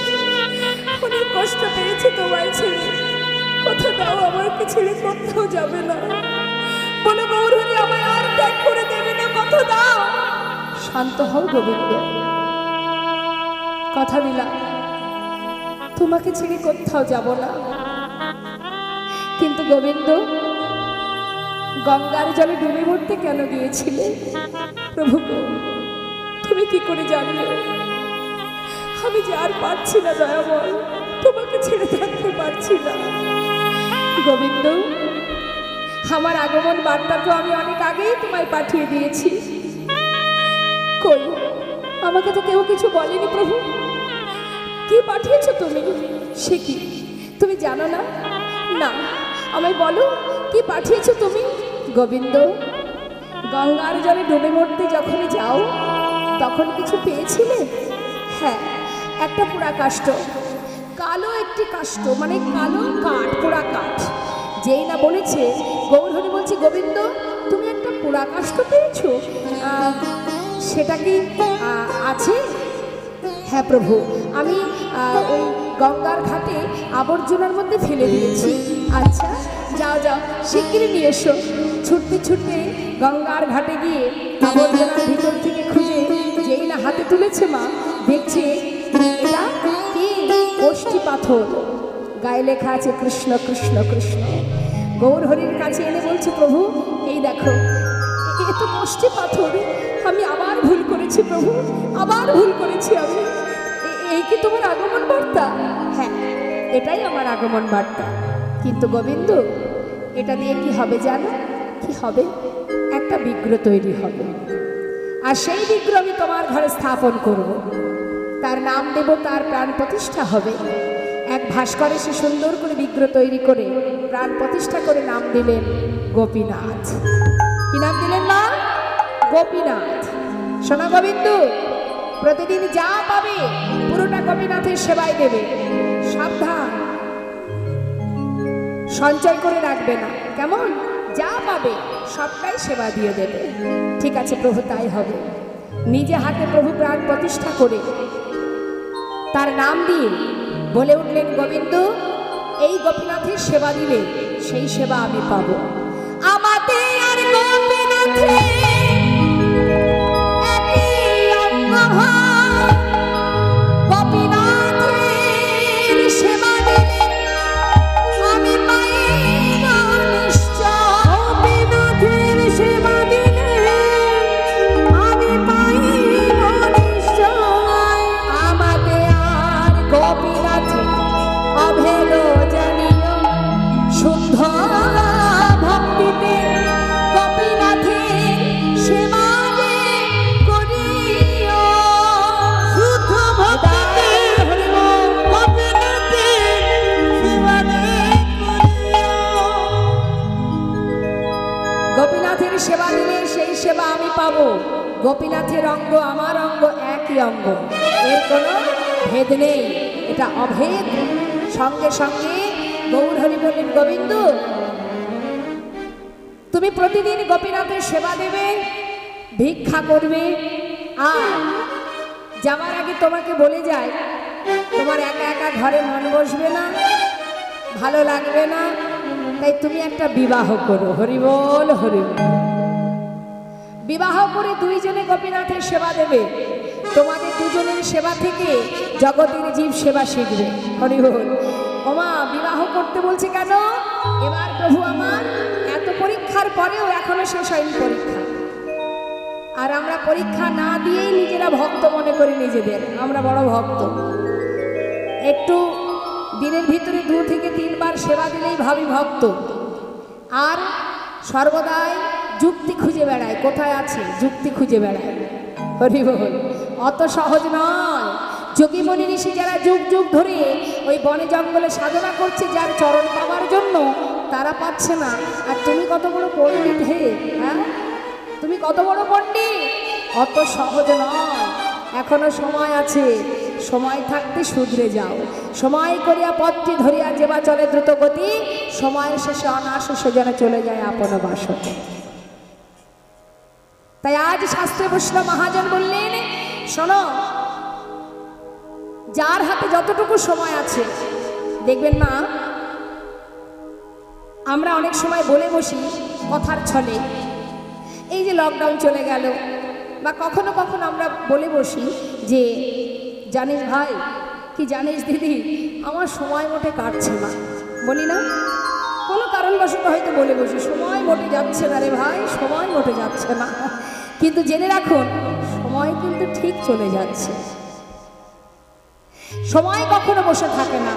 অনেক কষ্ট পেয়েছি তোমায় ছেড়ে, কথা দাও আমাকে ছেড়ে কোথাও যাবে না, বলে গৌরহরি আমায় আর ত্যাগ করে দেবে না, কথা দাও। শান্ত হও গোবিন্দ, কথা দিলাম তোমাকে ছেড়ে কোথাও যাব না। কিন্তু গোবিন্দ, গঙ্গার জলে ডুবে মরতে কেন গিয়েছিলে? প্রভু তুমি কি করে জানলে? আমি যে আর পারছি না দয়াময়, তোমাকে ছেড়ে থাকতে পারছি না। গোবিন্দ, আমার আগমন বার্তা তো আমি অনেক আগেই তোমায় পাঠিয়ে দিয়েছি, কই আমাকে তো কেউ কিছু বলেনি। প্রভু কি পাঠিয়েছো তুমি? সে কি তুমি জানো না? না, আমায় বলো কি পাঠিয়েছো তুমি? গোবিন্দ, গঙ্গার জলে ডুবে মরতে যখনই যাও তখন কিছু পেয়েছিলে? হ্যাঁ, একটা পোড়া কাষ্ঠ, কালো একটি কাষ্ঠ, মানে কালো কাঠ, পোড়া কাঠ। যেই না বলেছে, গৌরহরি বলছে, গোবিন্দ তুমি একটা পোড়া কাষ্ঠ পেয়েছো, সেটা কি আছে? হ্যাঁ প্রভু, আমি ওই গঙ্গার ঘাটে আবর্জনার মধ্যে ফেলে দিয়েছি। আচ্ছা যাও যাও, শিগগিরই নিয়ে এসো। ছুটতে ছুটতে গঙ্গার ঘাটে গিয়ে আবর্জনার ভিতর থেকে খুঁজে যেই না হাতে তুলেছে মা, দেখছে এটা কি কোষ্ঠী পাথর, গায়ে লেখা আছে কৃষ্ণ কৃষ্ণ কৃষ্ণ। গৌরহরির কাছে এনে বলছে, প্রভু এই দেখো, এ তো কোষ্ঠী পাথর, আমি আবার ভুল করেছি প্রভু, আবার ভুল করেছি আমি। এই কি তোমার আগমন বার্তা? হ্যাঁ, এটাই আমার আগমন বার্তা। কিন্তু গোবিন্দ, এটা দিয়ে কি হবে জানো? কি হবে? একটা বিগ্রহ তৈরি হবে, আর সেই বিগ্রহ আমি তোমার ঘরে স্থাপন করব, তার নাম দেব, তার প্রাণ প্রতিষ্ঠা হবে। এক ভাস্কর এসে সুন্দর করে বিগ্রহ তৈরি করে প্রাণ প্রতিষ্ঠা করে নাম দিলেন গোপীনাথ। কি নাম দিলেন মা? গোপীনাথ। শোনো গোবিন্দ, প্রতিদিন যা পাবে পুরোটা গোপীনাথের সেবায় দেবে, সাবধান, সঞ্চয় করে রাখবে না, কেমন? যা পাবে সবটাই সেবা দিয়ে দেবে। ঠিক আছে প্রভু, তাই হবে। নিজে হাতে প্রভু প্রাণ প্রতিষ্ঠা করে তার নাম দিয়ে বলে উঠলেন, গোবিন্দ এই গোপীনাথের সেবা দিলে সেই সেবা আমি পাবো। গোপীনাথে একই অঙ্গ ভাই, গোপীনাথের সেবা দিলে আমি পাইব নিশ্চয়। গোপীনাথের সেবা দিলে আমি পাইব নিশ্চয়। আমাকে আর গোপীনাথে অভেদ জানিও, শুদ্ধ ভক্তিতে গোপীনাথের সেবা যে করিও। শুদ্ধ ভক্তিতে গোপীনাথের সেবা করিও। গোপীনাথের সেবা দিলে সেই সেবা আমি পাবো। গোপীনাথের অঙ্গ আমার অঙ্গ একই অঙ্গ, এর কোনো ভেদ নেই, এটা অভেদ। সঙ্গে সঙ্গে গৌরহরি বললেন, গোবিন্দ তুমি প্রতিদিন গোপীনাথের সেবা দেবে, ভিক্ষা করবে, আর যাওয়ার আগে তোমাকে বলে যায় তোমার একা একা ঘরে মন বসবে না, ভালো লাগবে না, তাই তুমি একটা বিবাহ করো। হরিবল হরিবল। বিবাহ করে দুইজনে গোপীনাথের সেবা দেবে, তোমাদের দুজনের সেবা থেকে জগতের জীব সেবা শিখবে। হরিবল। ওমা বিবাহ করতে বলছে কেন? এবার প্রভু আমার এত পরীক্ষার পরেও এখনো শেষ হয়নি পরীক্ষা, আর আমরা পরীক্ষা না দিয়েই নিজেরা ভক্ত মনে করি নিজেদের, আমরা বড় ভক্ত। একটু দিনের ভিতরে 2 থেকে 3 বার সেবা দিলেই ভাবি ভক্ত, আর সর্বদাই যুক্তি খুঁজে বেড়ায়, কোথায় আছে যুক্তি খুঁজে বেড়ায়। হরিবল। অত সহজ নয়। যোগী মনি ঋষি যারা যুগ যুগ ধরে ওই বনে জঙ্গলে সাধনা করছে যার চরণ পাওয়ার জন্য, তারা পাচ্ছে না, আর তুমি কত বড় পণ্ডিত হে, হ্যাঁ তুমি কত বড় পণ্ডিত। অত সহজ নয়, এখনো সময় আছে, সময় থাকতে শুধরে যাও। সময় করিয়া পথটি ধরিয়া যেবা চলে দ্রুত গতি, সময়ের শেষে অনাশেষে যেন চলে যায় আপন বাসতে। তাই আজ শাস্ত্রে বৈষ্ণব মহাজন বললেন, শোনো, যার হাতে যতটুকু সময় আছে, দেখবেন না আমরা অনেক সময় বলে বসি কথার ছলে, এই যে লকডাউন চলে গেল, বা কখনো কখনো আমরা বলে বসি যে জানিস ভাই, কি জানিস দিদি, আমার সময় মোটে কাটছে না, বলি না? কোনো কারণবশত হয়তো বলে বসি সময় মোটে যাচ্ছে না রে ভাই, সময় মোটে যাচ্ছে না। কিন্তু জেনে রাখুন, সময় কিন্তু ঠিক চলে যাচ্ছে। সময় কখনো বসে থাকে না।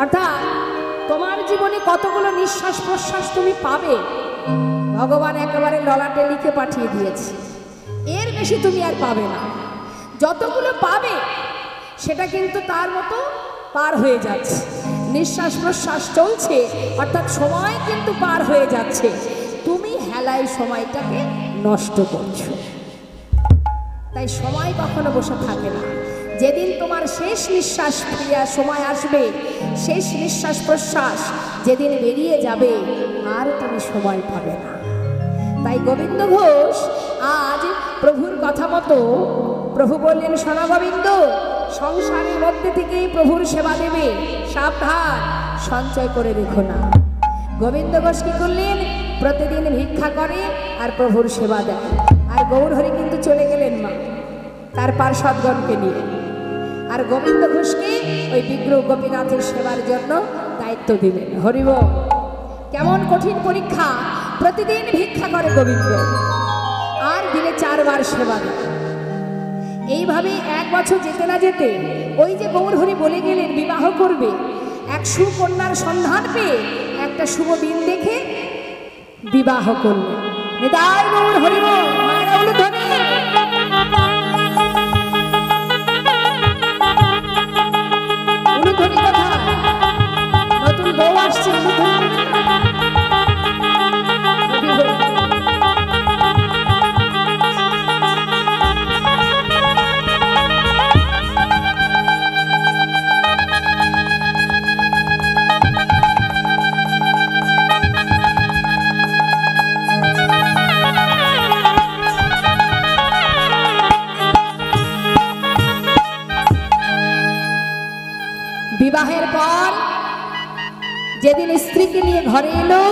অর্থাৎ তোমার জীবনে কতগুলো নিঃশ্বাস প্রশ্বাস তুমি পাবে, ভগবান একেবারে ললাটে লিখে পাঠিয়ে দিয়েছে, এর বেশি তুমি আর পাবে না। যতগুলো পাবে সেটা কিন্তু তার মতো পার হয়ে যাচ্ছে। নিঃশ্বাস প্রশ্বাস চলছে, অর্থাৎ সময় কিন্তু পার হয়ে যাচ্ছে, তুমি হেলায় সময়টাকে নষ্ট করছো। তাই সময় কখনো বসে থাকে না। যেদিন তোমার শেষ নিঃশ্বাস ফিরিয়া সময় আসবে, শেষ নিঃশ্বাস প্রশ্বাস যেদিন বেরিয়ে যাবে, আর তুমি সময় পাবে না। তাই গোবিন্দ ঘোষ আজ প্রভুর কথা মতো প্রভু বললেন, শোনো গোবিন্দ, সংসারের মধ্যে থেকেই প্রভুর সেবা দেবে, সাবধান, সঞ্চয় করে রেখো না। গোবিন্দ ঘোষ কি করলেন? প্রতিদিন ভিক্ষা করে আর প্রভুর সেবা দেয়। আর গৌরহরি কিন্তু চলে গেলেন মা তার পার্ষদগণকে নিয়ে, আর গোবিন্দ ঘোষকে ওই বিগ্রহ গোপীনাথের সেবার জন্য দায়িত্ব দিলেন। হরিব, কেমন কঠিন পরীক্ষা! প্রতিদিন ভিক্ষা করে গোবিন্দ, আর দিনে 4 বার সেবা দেয়। এইভাবে 1 বছর যেতে না যেতে ওই যে গৌরহরি বলে গেলেন বিবাহ করবে, এক সুকন্যার সন্ধান পেয়ে একটা শুভ দিন দেখে বিবাহ করলেন। নিতাই গৌর হরি বল, মায়েরা বলে ধনী। উনি ধনী কোথায়? নতুন বউ আসছে, উনি ধনী। বিবাহের পর যেদিন স্ত্রীকে নিয়ে ঘরে এলো,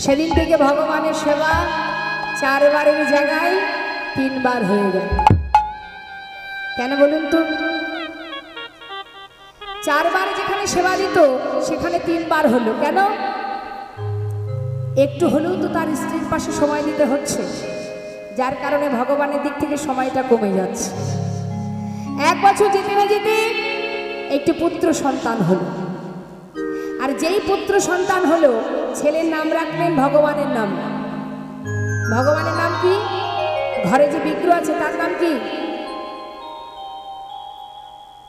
সেদিন থেকে ভগবানের সেবা 4বারের জায়গায় 3বার হয়ে গেল। কেন বলুন তো? 4বার যেখানে সেবা দিত সেখানে 3বার হলো কেন? একটু হলেও তো তার স্ত্রীর পাশে সময় দিতে হচ্ছে, যার কারণে ভগবানের দিক থেকে সময়টা কমে যাচ্ছে। 1 বছর যেতে না যেতে একটি পুত্র সন্তান হলো, আর যেই পুত্র সন্তান হলো ছেলের নাম রাখলেন ভগবানের নাম। ভগবানের নাম কি? ঘরে যে বিগ্রহ আছে তার নাম কি?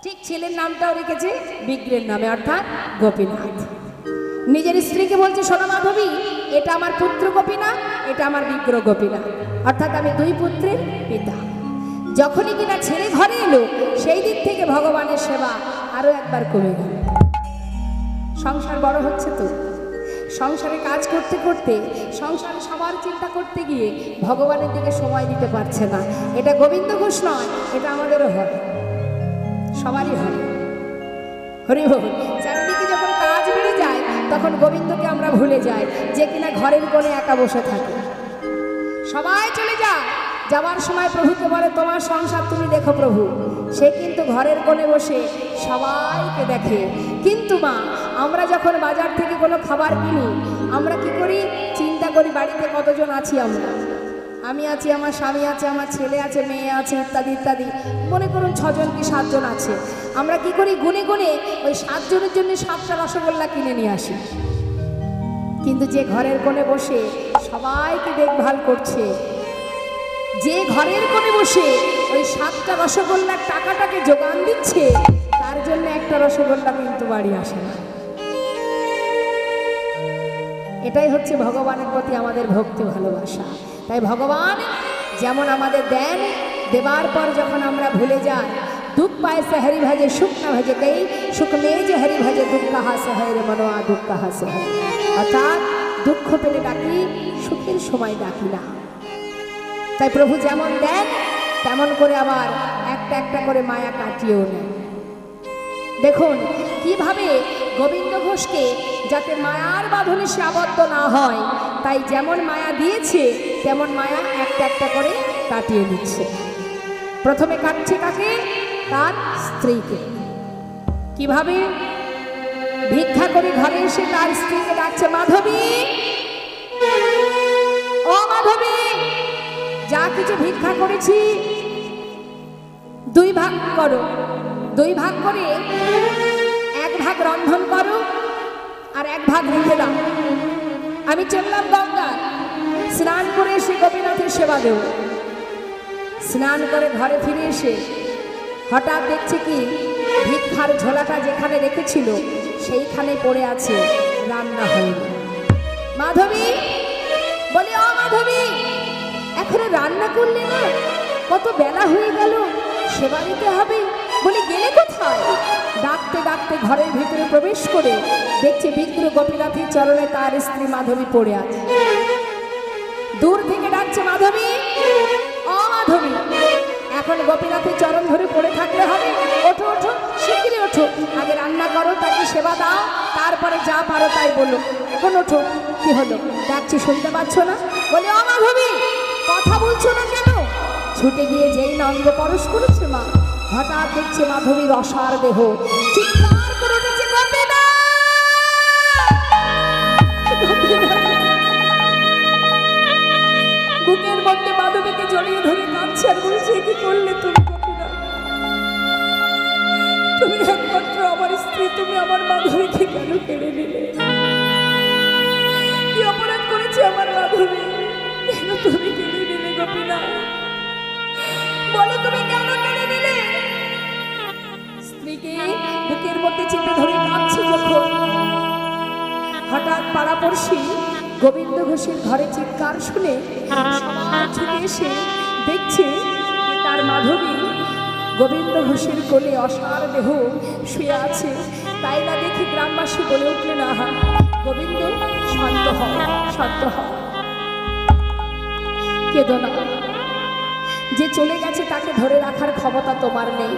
ঠিক ছেলের নামটাও রেখেছে বিগ্রহের নামে, অর্থাৎ গোপীনাথ। নিজের স্ত্রীকে বলছে, শোনো মাধবী, এটা আমার পুত্র গোপীনাথ, এটা আমার বিগ্রহ গোপীনাথ, অর্থাৎ আমি 2 পুত্রের পিতা। যখনই কিনা ছেলে ঘরে এলো সেই দিক থেকে ভগবানের সেবা আরো একবার কমে গেল। সংসার বড় হচ্ছে তো, সংসারে কাজ করতে করতে সংসারে সবার চিন্তা করতে গিয়ে ভগবানের দিকে সময় দিতে পারছে না। এটা গোবিন্দ ঘোষ নয়, এটা আমাদেরও হয়, সবারই হয়। হরি বল। চারিদিকে যখন কাজ বেড়ে যায় তখন গোবিন্দকে আমরা ভুলে যাই, যে কিনা ঘরের কোণে একা বসে থাকে। সবাই চলে যায়, যাওয়ার সময় প্রভুকে বলে, তোমার সংসার তুমি দেখো প্রভু। সে কিন্তু ঘরের কোণে বসে সবাইকে দেখে। কিন্তু মা, আমরা যখন বাজার থেকে কোনো খাবার কিনি আমরা কি করি? চিন্তা করি বাড়িতে কতজন আছি আমরা। আমি আছি, আমার স্বামী আছে, আমার ছেলে আছে, মেয়ে আছে, ইত্যাদি ইত্যাদি। মনে করুন 6 জন কি 7 জন আছে। আমরা কি করি? গুনে গুনে ওই 7 জনের জন্য 7টা রসগোল্লা কিনে নিয়ে আসি। কিন্তু যে ঘরের কোণে বসে সবাইকে দেখভাল করছে, যে ঘরের কোণে বসে ওই 7টা রসগোল্লার টাকাটাকে যোগান দিচ্ছে, তার জন্য একটা রসগোল্লা কিন্তু বাড়ি আসে না। এটাই হচ্ছে ভগবানের প্রতি আমাদের ভক্তি ভালোবাসা। তাই ভগবান যেমন আমাদের দেন, দেবার পর যখন আমরা ভুলে যাই, दुख पाए से हरि भजे सुख न भजे कई सुख में जे हरि भजे दुख कहाँ से है रे मनोआ दुख कहाँ से है। अर्थात दुख पेले डाकी सुखेर समय डाकी ना। তাই প্রভু যেমন দেন তেমন করে আবার একটা একটা করে মায়া কাটিয়েও নেন। দেখুন কিভাবে গোবিন্দ ঘোষকে যাতে মায়ার বাঁধনে সে আবদ্ধ না হয়, তাই যেমন মায়া দিয়েছে তেমন মায়া একটা একটা করে কাটিয়ে নিচ্ছে। প্রথমে কাটছে কাকে? তার স্ত্রীকে। কিভাবে? ভিক্ষা করে ঘরে এসে তার স্ত্রীকে ডাকছে, মাধবী, ও মাধবী, যা কিছু ভিক্ষা করেছি 2 ভাগ করো। 2 ভাগ করে 1 ভাগ রন্ধন করো আর 1 ভাগ রেখে দাও। আমি চললাম গঙ্গা, স্নান করে এসে গোপীনাথের সেবা দেব। স্নান করে ঘরে ফিরে এসে হঠাৎ দেখছে কি ভিক্ষার ঝোলাটা যেখানে রেখেছিল সেইখানে পড়ে আছে, রান্না হয়নি। মাধবী বলি, ও মাধবী, এখনো রান্না করলে না? কত বেলা হয়ে গেল, সেবা দিতে হবে। বলি, গেলে কোথায়? ডাকতে ডাকতে ঘরের ভিতরে প্রবেশ করে দেখছে বিগ্রহ গোপীনাথের চরণে তার স্ত্রী মাধবী পড়ে আছে। দূর থেকে ডাকছে, মাধবী, ও মাধবী, এখন গোপীনাথের চরণ ধরে পড়ে থাকলে হবে? ওঠো ওঠো, শিগগিরই ওঠো, আগে রান্না করো, তাকে সেবা দাও, তারপরে যা পারো তাই বলো, এখন ওঠো। কি হলো? ডাকছি শুনতে পাচ্ছ না? বলে, ও মাধবী, কথা বলছো না কেন? ছুটে গিয়ে যেই না অঙ্গ পরশ করেছে মা, হঠাৎ দেখছে মাধবীর অসার দেহ, চিৎকার করে উঠেছে, গোপীনাথ! বুকের মধ্যে মাধবীকে জড়িয়ে ধরে কাঁদছে আর বলছে, কি করলে তুমি গোপীনাথ? তুমি একমাত্র আমার স্ত্রী, তুমি আমার মাধবীকে কেন কেড়ে নিলে? কি অপরাধ করেছে আমার মাধবী? কেন তুমি কেড়ে নিলে গোপীনাথ? বলো, তুমি কেন কেড়ে নিলে? স্ত্রীকে বুকের মধ্যে চেপে ধরে কাঁদছে যখন, হঠাৎ পাড়াপড়শি গোবিন্দ ঘোষের ঘরে চিৎকার শুনে সবাই ছুটে এসে দেখছে তার মাধবী গোবিন্দ ঘোষের কোলে অসার দেহ শুয়ে আছে। তাই না দেখে গ্রামবাসী বলে উঠলেন, আহা গোবিন্দ, শান্ত হও, শান্ত হও, কেঁদো না। যে চলে গেছে তাকে ধরে রাখার ক্ষমতা তোমার নেই,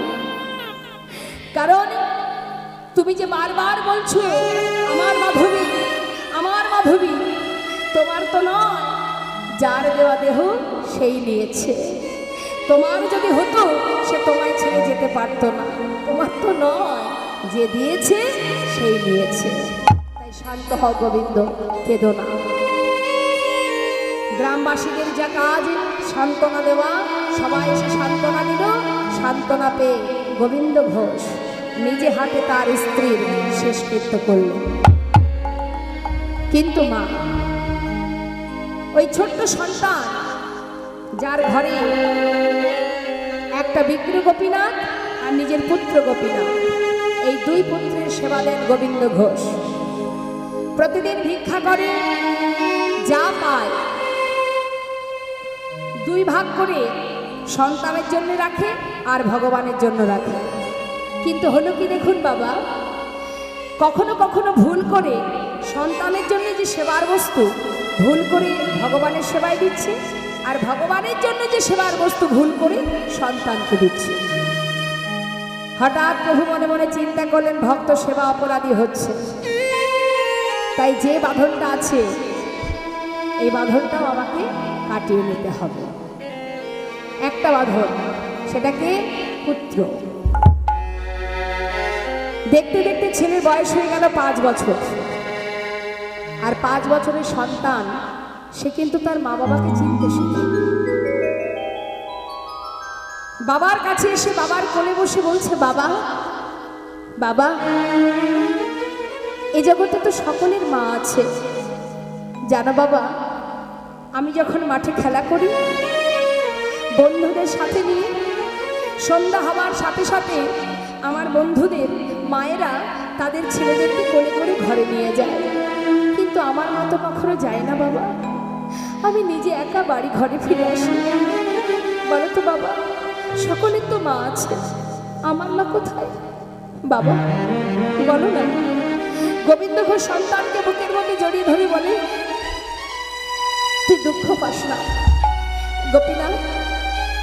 কারণ তুমি যে বারবার বলছো আমার মাধবী, আমার মাধবী, তোমার তো নয়, যার দেওয়া দেহ সেই নিয়েছে। তোমার যদি হতো সে তোমায় ছেড়ে যেতে পারতো না, তোমার তো নয়, যে দিয়েছে সেই নিয়েছে। তাই শান্ত হও গোবিন্দ, কেঁদো না। গ্রামবাসীদের যা কাজ সান্ত্বনা দেওয়া, সবাই এসে সান্ত্বনা দিল। সান্ত্বনা পেয়ে গোবিন্দ ঘোষ নিজে হাতে তার স্ত্রীর শেষকৃত্য করল। কিন্তু মা, ওই ছোট্ট সন্তান যার ঘরে একটা বিগ্রহ গোপীনাথ আর নিজের পুত্র গোপীনাথ, এই দুই পুত্রের সেবা দেন গোবিন্দ ঘোষ। প্রতিদিন ভিক্ষা করে, যা পায় দুই ভাগ করে সন্তানের জন্য রাখে আর ভগবানের জন্য রাখে। কিন্তু হলো কি দেখুন বাবা, কখনো কখনো ভুল করে সন্তানের জন্য যে সেবার বস্তু ভুল করে ভগবানের সেবায় দিচ্ছে, আর ভগবানের জন্য যে সেবার বস্তু ভুল করে সন্তানকে দিচ্ছে। হঠাৎ প্রভু মনে মনে চিন্তা করলেন, ভক্ত সেবা অপরাধী হচ্ছে, তাই যে বাঁধনটা আছে এই বাঁধনটাও আমাকে কাটিয়ে নিতে হবে। একটা বাঁধন, সেটাকে পুত্র। দেখতে দেখতে ছেলের বয়স হয়ে গেল 5 বছর। আর 5 বছরের সন্তান সে কিন্তু তার মা বাবাকে চিনতে শিখে। বাবার কাছে এসে বাবার কোলে বসে বলছে, বাবা বাবা, এই জগতে তো সকলের মা আছে, জানো বাবা, আমি যখন মাঠে খেলা করি বন্ধুদের সাথে নিয়ে, সন্ধ্যা হওয়ার সাথে সাথে আমার বন্ধুদের মায়েরা তাদের ছেলেদেরকে কোলে করে ঘরে নিয়ে যায়, কিন্তু আমার মা তো কখনো যায় না বাবা। আমি নিজে একা বাড়ি ঘরে ফিরে আসি। বলো তো বাবা, সকলের তো মা আছে, আমার মা কোথায়? বাবা বলো না। গোবিন্দ ঘোষ সন্তানকে বুকের মধ্যে জড়িয়ে ধরে বলে, তুই দুঃখ পাস না গোপীনাথ,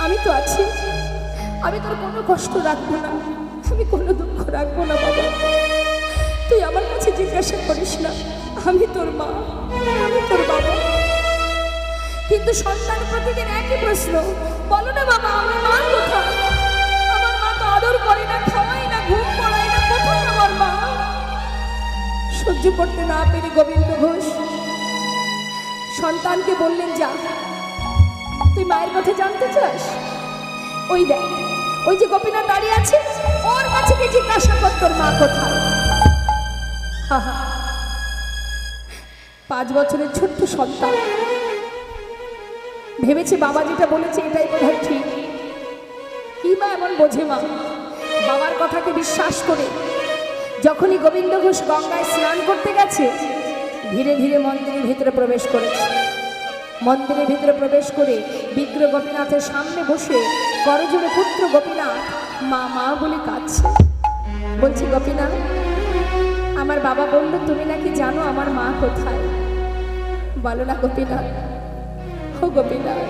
আমি তো আছি, আমি তোর কোনো কষ্ট রাখবো না, আমি কোনো দুঃখ রাখবো না বাবা। তুই আমার কাছে জিজ্ঞাসা করিস না, আমি তোর মা, আমি তোর বাবা। কিন্তু সন্তান প্রতিদিন একই প্রশ্ন, বলো না বাবা, আমার মা কোথায়? আমার মা তো আদর করে না, খাওয়াই না, ঘুম পড়ায় না, কোথায় আমার মা? সহ্য করতে না পেরে গোবিন্দ ঘোষ সন্তানকে বললেন, যা, তুই মায়ের কথা জানতে চাস? ওই দেখ, ওই যে গোপীনাথ দাঁড়িয়ে আছে, ওর কাছে গিয়ে জিজ্ঞাসা কর তোর মা কোথায়। 5 বছরের ছোট্ট সন্তান ভেবেছে বাবা যেটা বলেছে এটাই বোধহয় ঠিক। কি বা এমন বোঝে মা? বাবার কথাকে বিশ্বাস করে যখনই গোবিন্দ ঘোষ গঙ্গায় স্নান করতে গেছে, ধীরে ধীরে মন্দিরের ভিতরে প্রবেশ করেছে। মন্দিরের ভিতরে প্রবেশ করে বিগ্রহ গোপীনাথের সামনে বসে করজোড়ে পুত্র গোপীনাথ মা মা বলে কাঁদছে। বলছি, গোপীনাথ, আমার বাবা বলল তুমি নাকি জানো আমার মা কোথায়। বলো না গোপীনাথ, ও গোপীনাথ,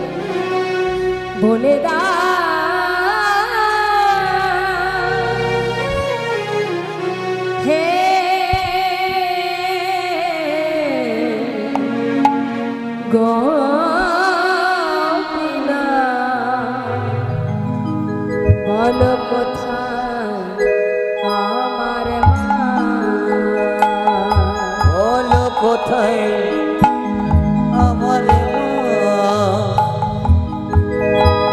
বলে দা হে গোপীনাথ, বলো কোথায় আমার মা, বলো কোথায় আমার মা,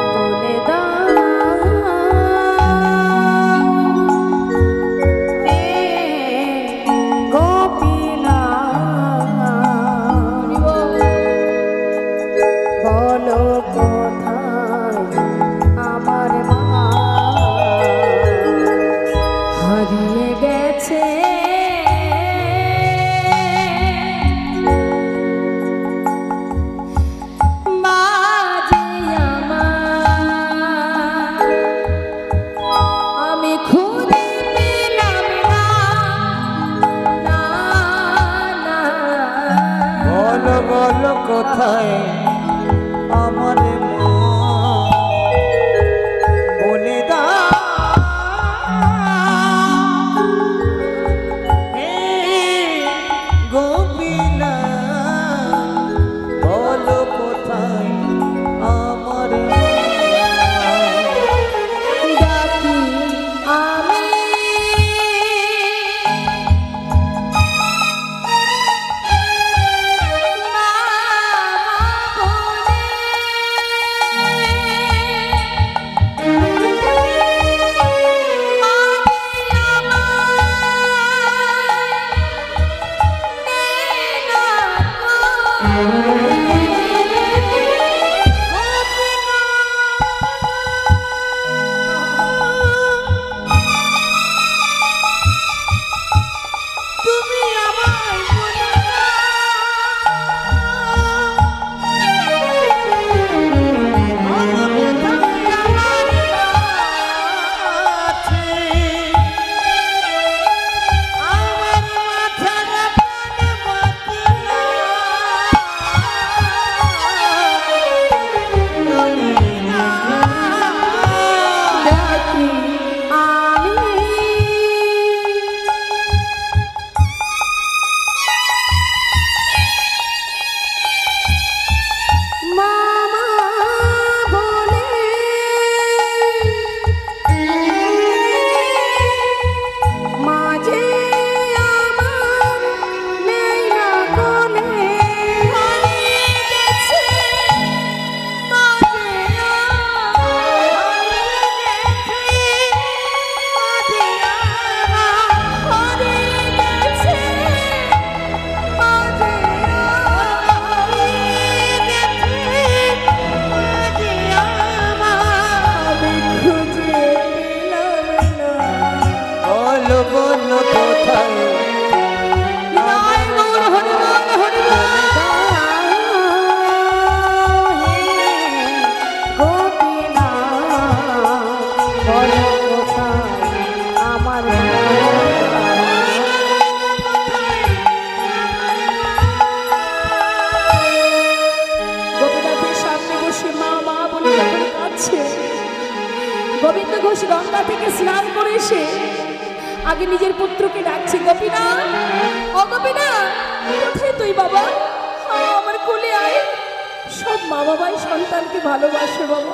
বলে দাও হে গোপীনাথ, বলো কোথায় আমার মা, হারিয়ে গেছে মা যে আমার, আমি খুঁজে পেলাম না, না, না। বলো বলো কোথায় আমার মা, বলে দাও হে গোপীনাথ, বলো কোথায় আগে নিজের পুত্রকে ডাকছি, গোপীনা, ও গোপীনা, কোথায় তুই বাবা? আমার কোলে আয়। সব মা বাবাই সন্তানকে ভালোবাসে বাবা।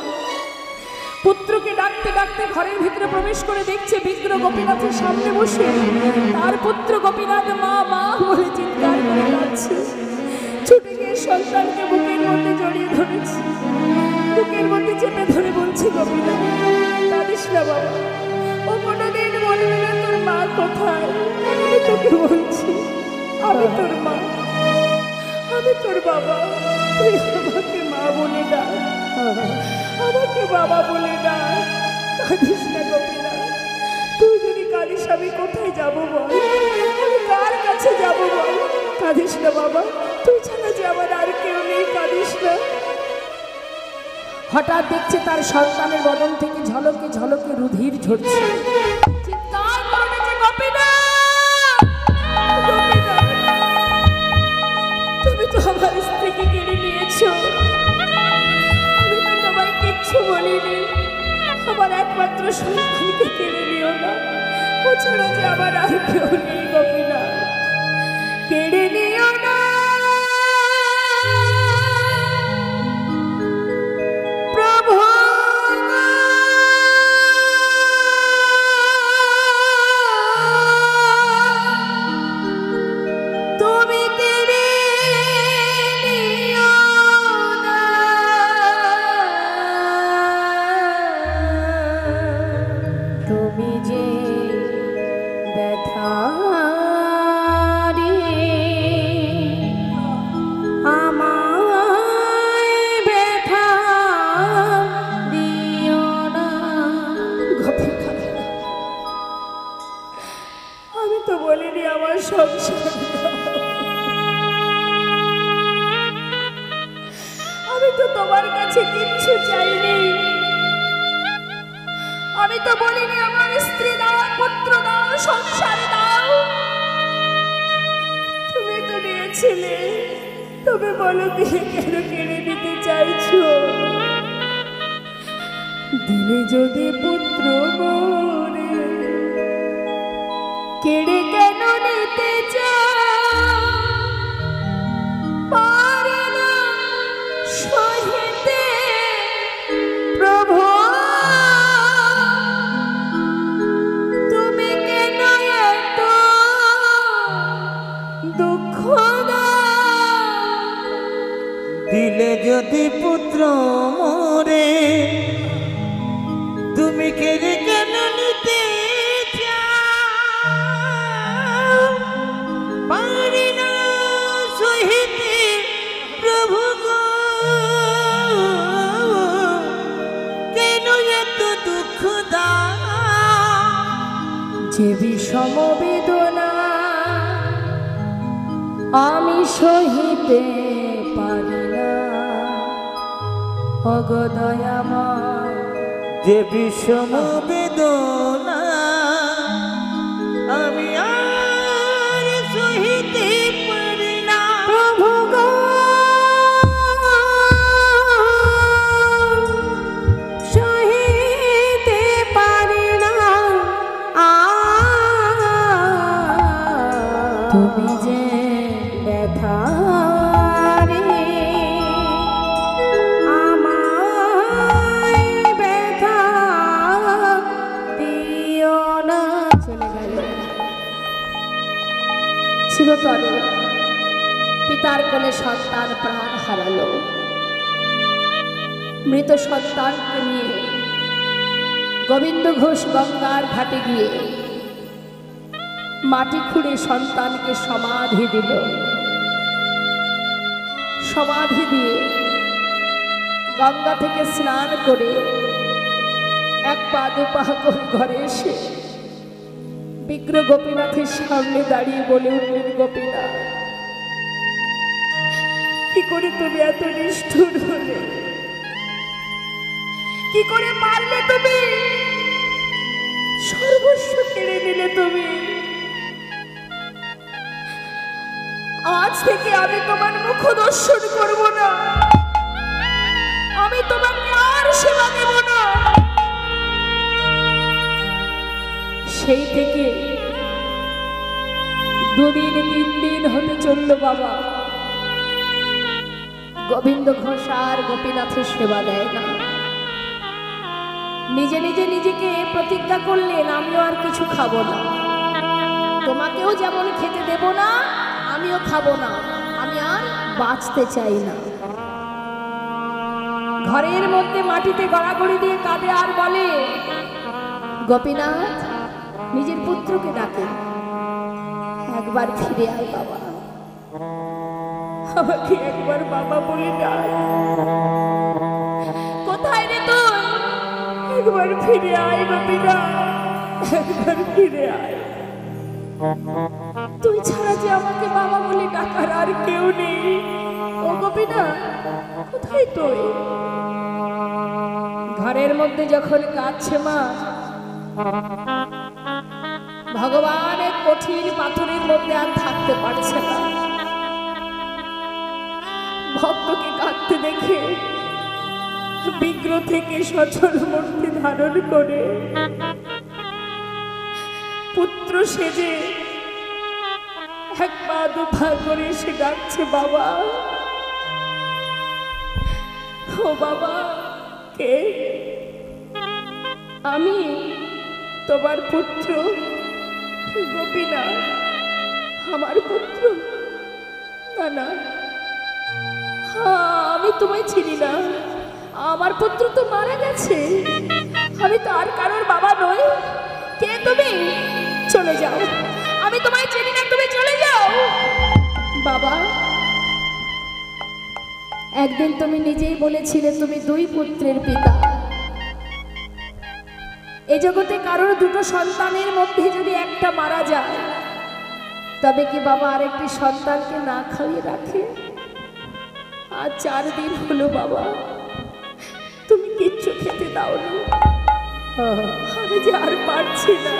পুত্রকে ডাকতে ডাকতে ঘরের ভিতরে প্রবেশ করে দেখছে বিগ্র গোপীনাথের সামনে বসে তার পুত্র গোপীনাথ মা মা বলে চিৎকার করে কাঁদছে। ছুটে গিয়ে সন্তানকে বুকের মধ্যে জড়িয়ে ধরেছে, বুকের মধ্যে চেপে ধরে বলছে, গোপীনাথ, কাঁদিস না বাবা। ও কোনোদিন বলবে না তোর মা কোথায়। আমি তোকে বলছি, আমি তোর মা, আমি তোর বাবা। তুই আমাকে মা বলে ডাক, আমাকে বাবা বলে ডাক। কাঁদিস না গোপীনাথ। তুই যদি কাঁদিস আমি কোথায় যাব বল? আমি কার কাছে যাব বল? কাঁদিস না বাবা, তুই ছাড়া যে আমার আর কেউ নেই, কাঁদিস না। হঠাৎ দেখছে তার সন্তানের বদন থেকে ঝলকে ঝলকে রুধির ঝরছে। চিৎকার করে উঠেছে, গোপীনাথ, গোপীনাথ, তুমি তো আমার স্ত্রীকে কেড়ে নিয়েছো। আমি তো তোমায় কিচ্ছু বলিনি। আমার একমাত্র সন্তানকে কেড়ে নিও না। ও ছাড়া যে আমার আর কেউ নেই, গোপীনাথ, কেড়ে নিও না। প্রভু তুমি কেড়ে নিও না। তুমি যে ব্যথা আমায় ব্যথা দিও না। আমি তো বলিনি আমার সংসার, আমি তো তোমার কাছে কিচ্ছু চাইনি। আমি তো বলিনি আমার স্ত্রী দাও, পুত্র দাও, সংসার দাও। তুমি তো নিয়েছিলে, তুমি বলো দিয়ে কেন কেড়ে নিতে চাইছো? দিলে যদি পুত্র মরে, কেড়ে কেন নিতে চাও? পারে না সহিতে প্রভু, তুমি কেন এত দুঃখ দাও? দিলে যদি পুত্র মোরে, তুমি কেড়ে কেন নিতে চাও? পারি না সহিতে প্রভু গো, কেন এত দুঃখ দাও? যে বিষম বেদনা আমি সহিতে পারি না, অগদয়াময়, যে বিষম বেদনা আমি আর সহিতে পারি না। প্রভু গো, সহিতে পারি না। তুমি যে ব্যথা আমায় ব্যথা দিও না। চলে গেল চিরতরে পিতার কোলে সন্তান প্রাণ হারালো। মৃত সন্তানকে নিয়ে গোবিন্দ ঘোষ গঙ্গার ঘাটে গিয়ে মাটি খুঁড়ে সন্তানকে সমাধি দিল। সমাধি দিয়ে গঙ্গা থেকে স্নান করে এক পা দু পা করে ঘরে এসে বিগ্র গোপীনাথের সামনে দাঁড়িয়ে বলে উঠলেন, গোপীনাথ, কি করে তুমি এত নিষ্ঠুর হলে? কি করে পারলে তুমি? সর্বস্ব কেড়ে নিলে তুমি। আজ থেকে আমি তোমার মুখ দর্শন করব না, আমি তোমাকে আর সেবা দেব না। সেই থেকে দুদিন 3 দিন হতে চলল বাবা, গোবিন্দ ঘোষ আর গোপীনাথের সেবা দেয় না। নিজে নিজে নিজেকে প্রতিজ্ঞা করলেন, আমিও আর কিছু খাবো না, তোমাকেও যেমন খেতে দেব না, আমিও খাবো না, আমি আর বাঁচতে চাই না। ঘরের মধ্যে মাটিতে গড়াগড়ি দিয়ে কাঁদে আর বলে, গোপীনাথ নিজের পুত্রকে ডাকে, একবার ফিরে আয় বাবা, আমাকে একবার বাবা বলে ডাক। কোথায় রে তুই? একবার ফিরে আয় গোপীনাথ, একবার ফিরে আয়। তুই ছাড়া যে আমাকে বাবা বলে ডাকার আর কেউ নেই। ও গোপীনাথ, কোথায় তুই? ঘরের মধ্যে যখন কাঁদছে মা, ভগবানের কঠিন পাথরের মধ্যে আর থাকতে পারছে না। ভক্তকে কাঁদতে দেখে বিগ্রহ থেকে সচল মূর্তি ধারণ করে পুত্র সেজে এক পা দু পা করে এসে ডাকছে, বাবা। ও বাবা, কে? আমি তোমার পুত্র গোপীনাথ। আমার পুত্র? না না, আমি তোমায় চিনি না, আমার পুত্র তো মারা গেছে, আমি তো আর কারোর বাবা নই। কে তুমি? চলে যাও, আমি তোমায় চিনি না, তুমি চলে যাও। বাবা, একদিন তুমি নিজেই বলেছিলে তুমি 2 পুত্রের পিতা। এ জগতে কারোর 2টো সন্তানের মধ্যে যদি একটা মারা যায়, তবে কি বাবা আরেকটি সন্তানকে না খাইয়ে রাখে? আর 4 দিন হলো বাবা, তুমি কিচ্ছু খেতে দাও না। আমি যে আর পারছি না,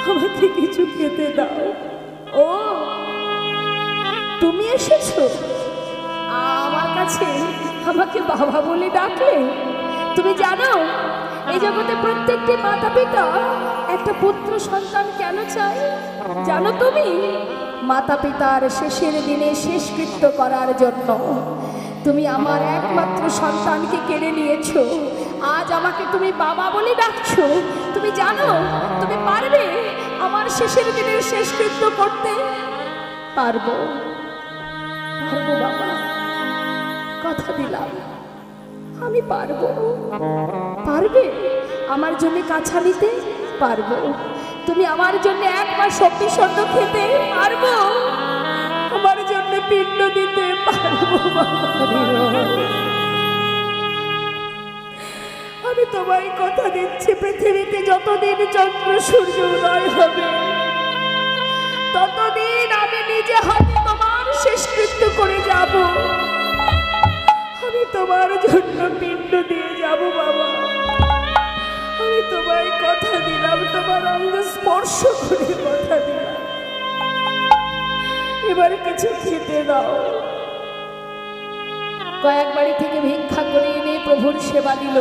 আমাকে কিছু খেতে দাও। ও, তুমি এসেছো আমার কাছে, আমাকে বাবা বলে ডাকলে? তুমি জানো এই জগতে প্রত্যেকটি মাতা পিতা একটা পুত্র সন্তান কেন চায়? জানো তুমি? মাতা পিতার শেষের দিনে শেষকৃত্য করার জন্য। তুমি আমার একমাত্র সন্তানকে কেড়ে নিয়েছো, আজ আমাকে তুমি বাবা বলে ডাকছো। তুমি জানো তুমি পারবে আমার শেষের দিনের শেষকৃত্য করতে? পারবো, পারবো বাবা, কথা দিলাম আমি পারবো। পারবে আমার জন্য কাছা নিতে? পারবো। তুমি আমার জন্য 1 মাস সবজি সদ্য খেতে? পারবো। আমার জন্য পিণ্ড দিতে? পারবো। আমি তোমায় কথা দিচ্ছি, পৃথিবীতে যতদিন চন্দ্র সূর্য উদয় হবে, ততদিন আমি নিজে হাতে তোমার শেষকৃত্য করে যাব। আমি তোমার জন্য পিণ্ড দিয়ে যাব বাবা। আমি তোমায় কথা দিলাম, তোমার অঙ্গ স্পর্শ করে কথা দিলাম। এবার কিছু খেতে দাও। কয়েক বাড়ি থেকে ভিক্ষা করে এনে প্রভুর সেবা দিল।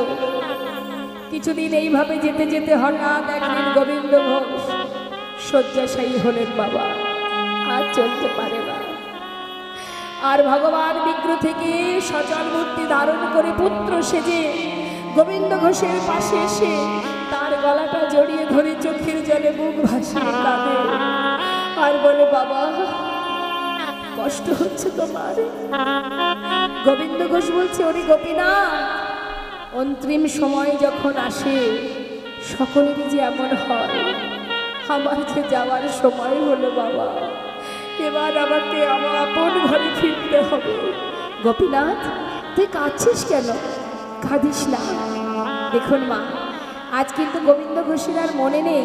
কিছুদিন এইভাবে যেতে যেতে হঠাৎ একদিন গোবিন্দ ঘোষ শয্যাশায়ী হলেন বাবা, আর চলতে পারে না। আর ভগবান বিগ্রহ থেকে সচল মূর্তি ধারণ করে পুত্র সেজে গোবিন্দ ঘোষের পাশে এসে তার গলাটা জড়িয়ে ধরে চোখের জলে মুখ ভাসিয়ে কাঁদে আর বলে, বাবা কষ্ট হচ্ছে তোমার? গোবিন্দ ঘোষ বলছে, ওরে গোপীনাথ, অন্তিম সময় যখন আসে সকলেরই যে এমন হয়, আমার যে যাওয়ার সময় হলো বাবা, এবার আমাকে আমার আপন ঘরে ফিরতে হবে। গোপীনাথ, তুই কাঁদছিস কেন? কাঁদিস না। দেখুন মা, আজ কিন্তু গোবিন্দ ঘোষের আর মনে নেই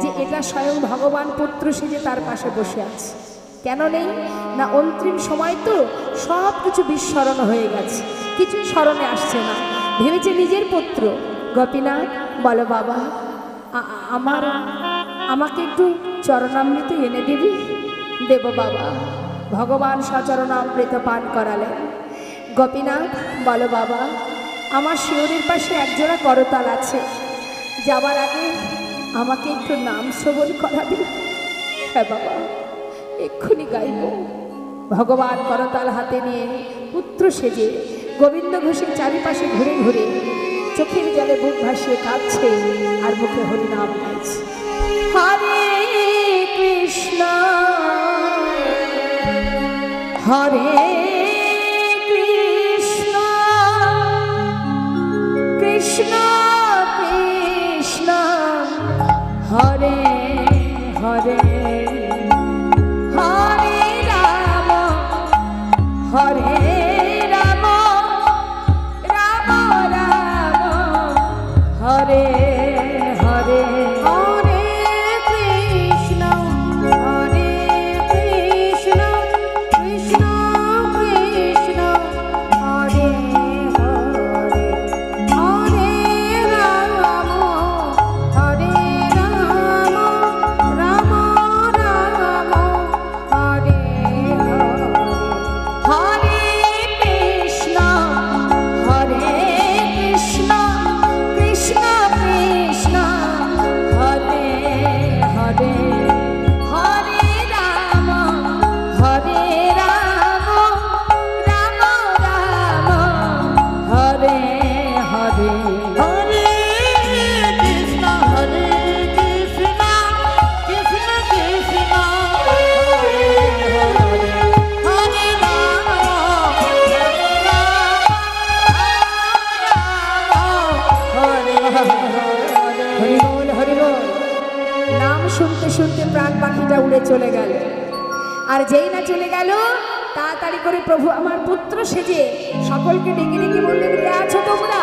যে এটা স্বয়ং ভগবান পুত্র সেজে তার পাশে বসে আছে। কেন নেই না, অন্তিম সময় তো সব কিছু বিস্মরণ হয়ে গেছে, কিছুই স্মরণে আসছে না। ভেবেছে নিজের পুত্র। গোপীনাথ বলো, বাবা আমাকে একটু চরণামৃত এনে দিবি? দেব বাবা। ভগবান সচরণামৃত পান করালেন। গোপীনাথ বলো, বাবা আমার শিউরের পাশে একজোড়া করতাল আছে, যাবার আগে আমাকে একটু নাম শ্রবণ করাবি? হ্যাঁ বাবা, এক্ষুনি গাইব। ভগবান করতাল হাতে নিয়ে পুত্র সেজে গোবিন্দ ঘোষের চারিপাশে ঘুরে ঘুরে চোখের জলে বুক ভাসিয়ে কাঁদছে আর মুখে হরিনাম গাইছে। হরে কৃষ্ণ হরে কৃষ্ণ কৃষ্ণ কৃষ্ণ হরে হরে হরে রাম হরে রাম রাম রাম হরে হরে হরে কৃষ্ণ হরে কৃষ্ণ কৃষ্ণ কৃষ্ণ হরে হরে হরে রাম হরে রাম রাম রাম হরে হরে কৃষ্ণ হরে কৃষ্ণ কৃষ্ণ কৃষ্ণ হরে হরে হরে রাম হরে রাম রাম রাম হরে হরে হরে কৃষ্ণ হরে কৃষ্ণ কৃষ্ণ কৃষ্ণ হরে হরে হরে রাম হরে রাম হরে হরে হরিবোল হরিবোল। নাম শুনতে শুনতে প্রাণ পাখিটা উড়ে চলে গেল। আর যেই না চলে গেল, তাড়াতাড়ি করে প্রভু আমার পুত্র সেজে সকলকে ডেকে ডেকে বললেন, কে আছো তোমরা,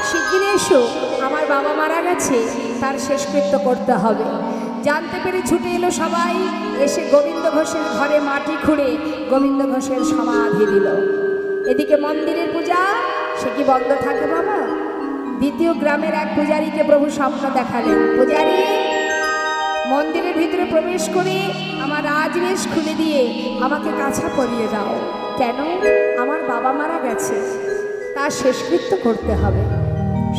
শিগগিরি এসো, আমার বাবা মারা গেছে, তার শেষকৃত্য করতে হবে। জানতে পেরে ছুটে এলো সবাই, এসে গোবিন্দ ঘোষের ঘরে মাটি খুঁড়ে গোবিন্দ ঘোষের সমাধি দিল। এদিকে মন্দিরের পূজা, সে কি বন্ধ থাকে বাবা? দ্বিতীয় গ্রামের এক পূজারীকে প্রভু স্বপ্ন দেখালেন, পূজারী মন্দিরের ভিতরে প্রবেশ করে আমার রাজবেশ খুলে দিয়ে আমাকে কাছা পরিয়ে দাও। কেন? আমার বাবা মারা গেছে, তার শেষকৃত্য করতে হবে।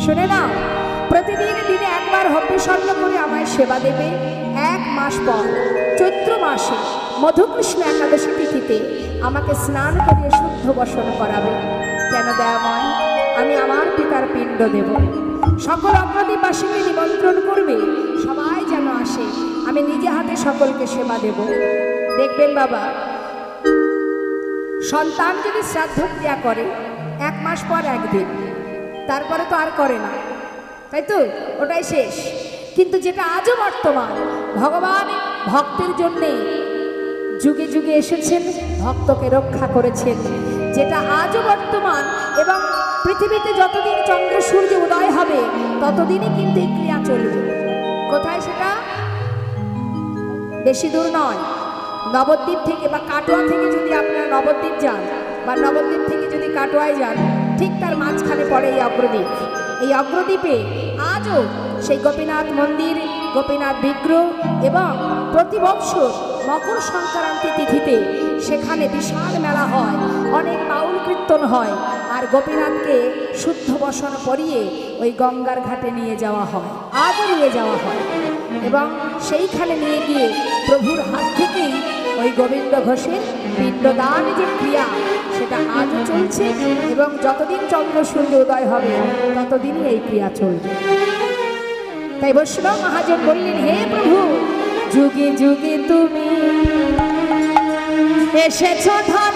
শুনে নাও, প্রতিদিন দিনে একবার হব্যস্বর্ণ করে আমায় সেবা দেবে। 1 মাস পর চৈত্র মাসে মধুকৃষ্ণ একাদশী তিথিতে আমাকে স্নান করিয়ে শুদ্ধ বসন করাবে। কেন দয়াময়? আমি আমার পিতার পিণ্ড দেব। সকল অগ্রদীপবাসীকে নিমন্ত্রণ করবে, সবাই যেন আসে, আমি নিজে হাতে সকলকে সেবা দেব। দেখবেন বাবা, সন্তান যদি শ্রাদ্ধ ক্রিয়া করে 1 মাস পর 1 দিন, তারপরে তো আর করে না, তাই তো? ওটাই শেষ। কিন্তু যেটা আজও বর্তমান, ভগবান ভক্তের জন্যে যুগে যুগে এসেছেন, ভক্তকে রক্ষা করেছেন, যেটা আজও বর্তমান এবং পৃথিবীতে যতদিন চন্দ্র সূর্য উদয় হবে ততদিনই কিন্তু এই ক্রিয়া চলবে। কোথায় সেটা? বেশি দূর নয়, নবদ্বীপ থেকে বা কাটোয়া থেকে যদি আপনারা নবদ্বীপ যান, বা নবদ্বীপ থেকে যদি কাটোয়ায় যান, ঠিক তার মাঝখানে পড়ে এই অগ্রদ্বীপ। এই অগ্রদ্বীপে আজও সেই গোপীনাথ মন্দির, গোপীনাথ বিগ্রহ, এবং প্রতি বৎসর মকর সংক্রান্তি তিথিতে সেখানে বিশাল মেলা হয়, অনেক বাউল কীর্তন হয়, আর গোপীনাথকে শুদ্ধ বসন পরিয়ে ওই গঙ্গার ঘাটে নিয়ে যাওয়া হয়, আজও নিয়ে যাওয়া হয়। এবং সেইখানে নিয়ে গিয়ে প্রভুর হাত থেকেই ওই গোবিন্দ ঘোষের পিণ্ডদান যে ক্রিয়া, সেটা আজও চলছে, এবং যতদিন চন্দ্র সূর্য উদয় হবে ততদিনই এই ক্রিয়া চলবে। তাই বৈষ্ণব মহাজন বললেন, হে প্রভু, যুগে যুগে তুমি এসেছ ধর